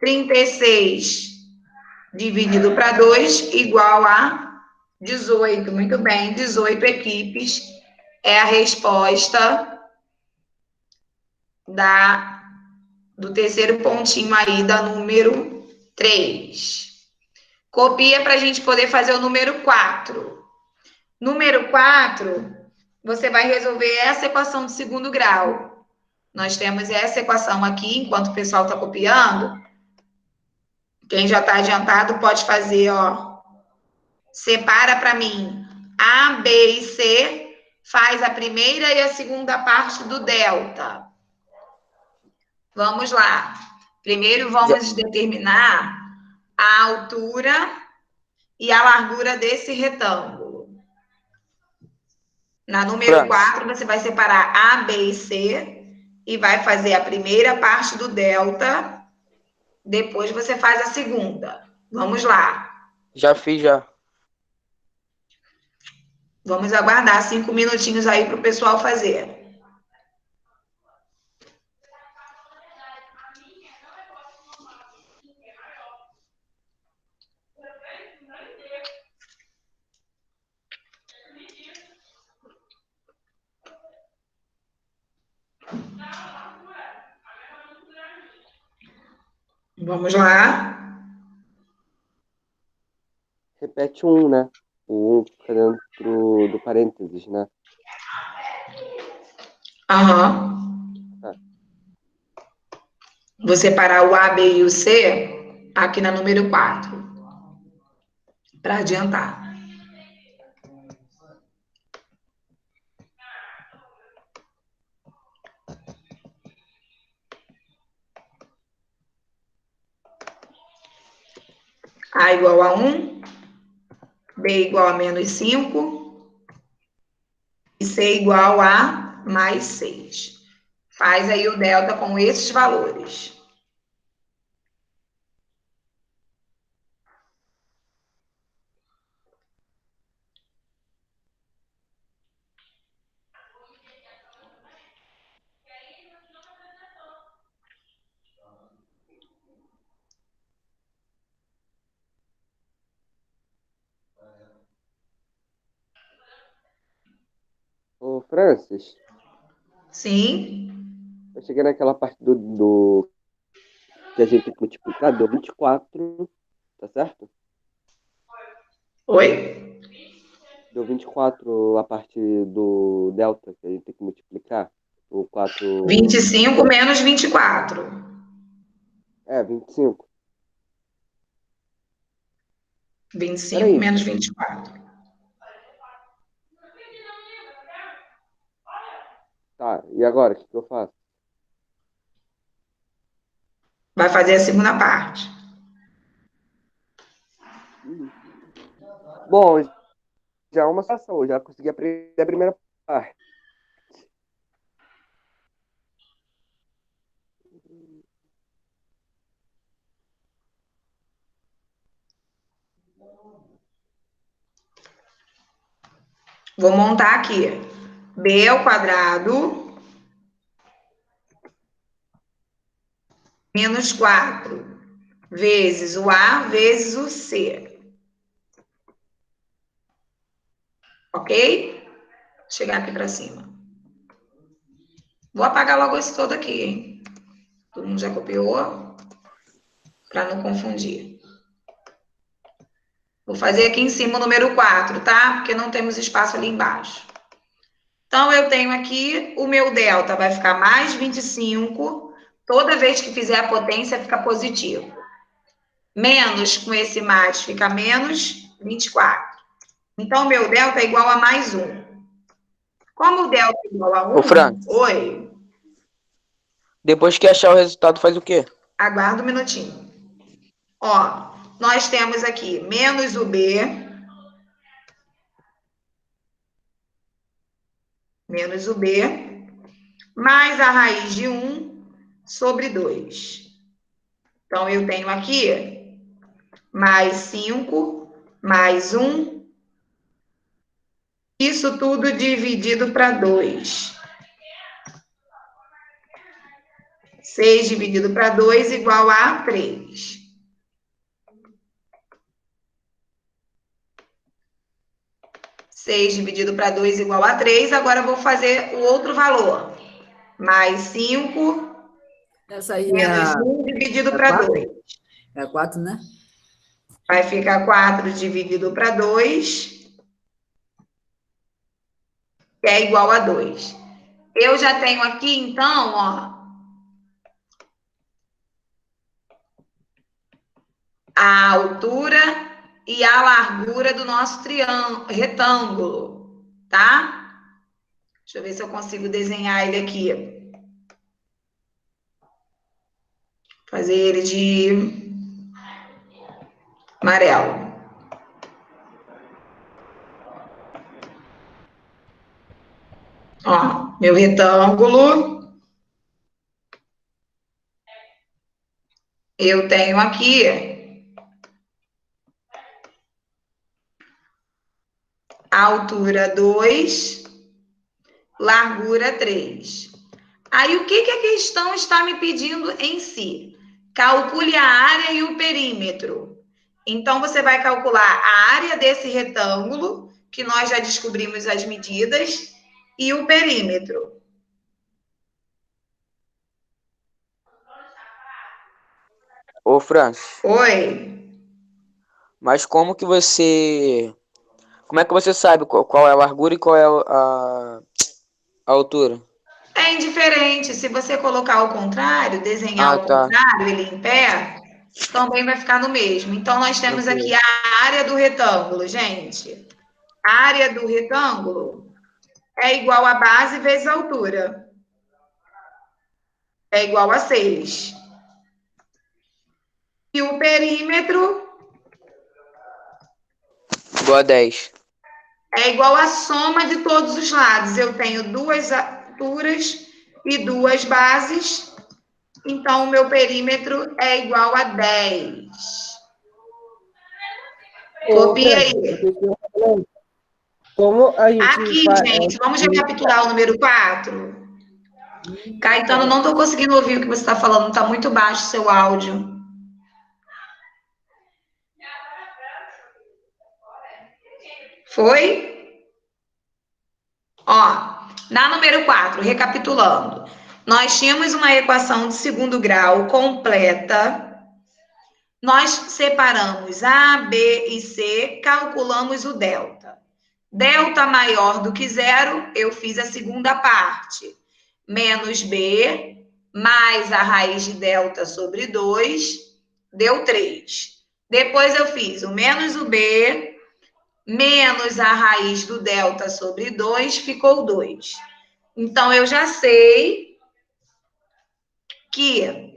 36 dividido para 2, igual a 18. Muito bem, 18 equipes é a resposta do terceiro pontinho aí, da número 3. Copia para a gente poder fazer o número 4. Número 4, você vai resolver essa equação de segundo grau. Nós temos essa equação aqui, enquanto o pessoal está copiando. Quem já está adiantado pode fazer, ó. Separa para mim A, B e C, faz a primeira e a segunda parte do delta. Vamos lá. Primeiro vamos determinar a altura e a largura desse retângulo. Na número 4, você vai separar A, B e C e vai fazer a primeira parte do delta. Depois você faz a segunda. Vamos lá. Já fiz, já. Vamos aguardar 5 minutinhos aí para o pessoal fazer. Vamos lá. Repete o 1, né? O 1 fica dentro do parênteses, né? Aham. Tá. Vou separar o A, B e o C aqui na número 4. Para adiantar. A igual a 1, B igual a menos 5 e C igual a mais 6. Faz aí o delta com esses valores. Ô, Francis, Sim. eu cheguei naquela parte do que a gente tem que multiplicar, deu 24, tá certo? Oi? Deu 24 a parte do delta, que a gente tem que multiplicar. O 4... 25 menos 24. 25. 25 Peraí. menos 24. Tá, e agora, o que eu faço? Vai fazer a segunda parte. Bom, já é uma situação, eu já consegui aprender a primeira parte. Vou montar aqui. B ao quadrado menos 4 vezes o A vezes o C. Ok? Vou chegar aqui para cima. Vou apagar logo esse todo aqui, hein? Todo mundo já copiou? Para não confundir. Vou fazer aqui em cima o número 4, tá? Porque não temos espaço ali embaixo. Então, eu tenho aqui o meu delta, vai ficar mais 25. Toda vez que fizer a potência, fica positivo. Menos, com esse mais, fica menos 24. Então, o meu delta é igual a mais 1. Como o delta é igual a 1... Ô, Fran. Oi. Depois que achar o resultado, faz o quê? Aguarda um minutinho. Ó, nós temos aqui menos o B, mais a raiz de 1 sobre 2. Então, eu tenho aqui mais 5, mais 1, Isso tudo dividido para 2. 6 dividido para 2 igual a 3. 6 dividido para 2 igual a 3. Agora eu vou fazer o outro valor. Mais 5 Essa aí menos é 1 dividido para 4? 2. É 4, né? Vai ficar 4 dividido para 2, que é igual a 2. Eu já tenho aqui, então, ó, a altura e a largura do nosso retângulo, tá? Deixa eu ver se eu consigo desenhar ele aqui. Fazer ele de amarelo. Ó, meu retângulo. Eu tenho aqui a altura 2, largura 3. Aí, o que a questão está me pedindo em si? Calcule a área e o perímetro. Então, você vai calcular a área desse retângulo, que nós já descobrimos as medidas, e o perímetro. Ô, Francis, Oi? mas como que você... Como é que você sabe qual é a largura e qual é a altura? É indiferente. Se você colocar ao contrário, desenhar Ah, ao tá. contrário, ele em pé, também vai ficar no mesmo. Então, nós temos aqui Ok. a área do retângulo, gente. A área do retângulo é igual a base vezes a altura. É igual a 6. E o perímetro Igual a 10. é igual à soma de todos os lados. Eu tenho 2 alturas e 2 bases. Então, o meu perímetro é igual a 10. Ô, Copia Francis, aí. eu tenho uma pergunta. Como a gente Aqui, faz... gente, vamos recapitular o número 4? Caetano, não estou conseguindo ouvir o que você está falando. Está muito baixo o seu áudio. Foi? Ó, na número 4, recapitulando. Nós tínhamos uma equação de segundo grau completa. Nós separamos A, B e C, calculamos o delta. Delta maior do que zero, eu fiz a segunda parte. Menos B, mais a raiz de delta sobre 2, deu 3. Depois eu fiz o menos o B, menos a raiz do delta sobre 2, ficou 2. Então, eu já sei que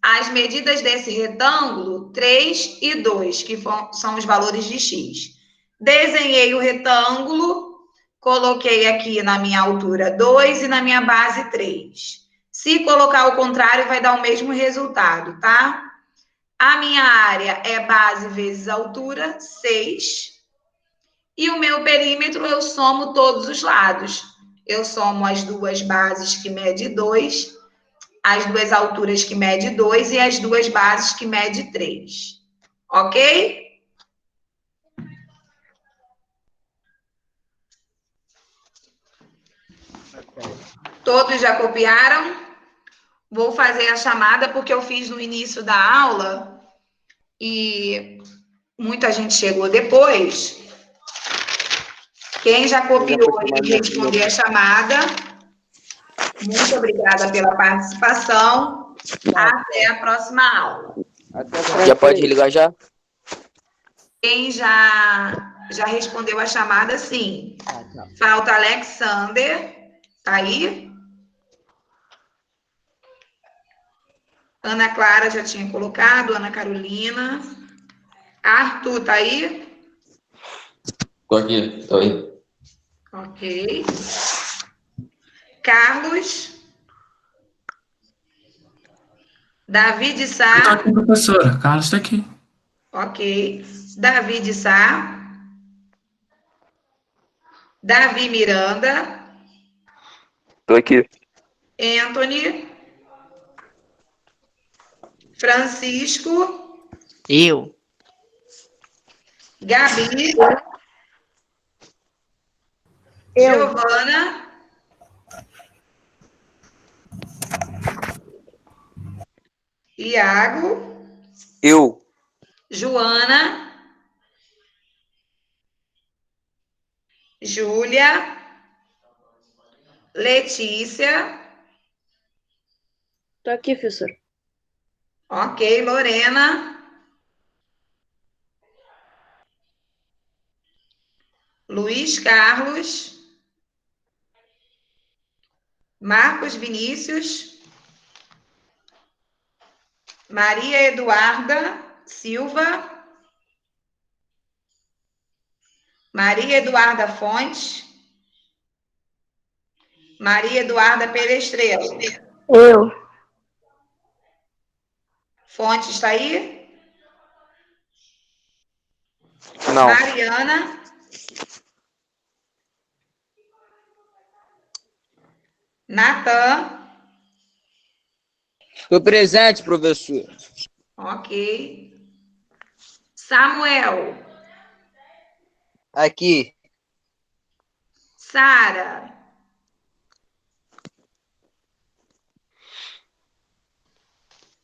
as medidas desse retângulo, 3 e 2, que são os valores de x. Desenhei o retângulo, coloquei aqui na minha altura 2 e na minha base 3. Se colocar o contrário, vai dar o mesmo resultado, tá? A minha área é base vezes altura, 6. E o meu perímetro, eu somo todos os lados. Eu somo as duas bases, que mede 2, as duas alturas, que mede 2, e as duas bases, que mede 3. Ok? Todos já copiaram? Vou fazer a chamada, porque eu fiz no início da aula e muita gente chegou depois. Quem já copiou e responder a chamada, muito obrigada pela participação. Até a próxima aula. Já pode ligar já? Quem já respondeu a chamada, sim. Falta Alexander. Tá aí? Ana Clara já tinha colocado. Ana Carolina. Arthur, tá aí? Tô aqui, tô aí. Ok. Carlos. David Sá. Tá aqui, professora. Carlos está aqui. Ok. David Sá. Davi Miranda. Tô aqui. Anthony. Francisco. Eu. Gabi. Eu. Giovana. Iago. Eu. Joana. Júlia. Letícia. Tô aqui, professor. Ok, Lorena. Luiz Carlos. Marcos Vinícius. Maria Eduarda Silva. Maria Eduarda Fontes. Maria Eduarda Perestrelo. Eu. Fontes está aí? Não. Mariana. Natan. Tô presente, professor. Ok. Samuel. Aqui. Sara.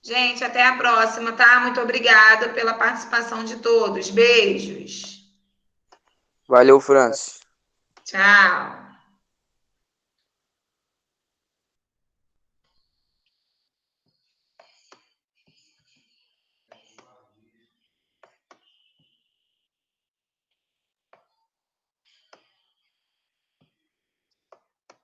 Gente, até a próxima, tá? Muito obrigada pela participação de todos. Beijos. Valeu, Francis. Tchau.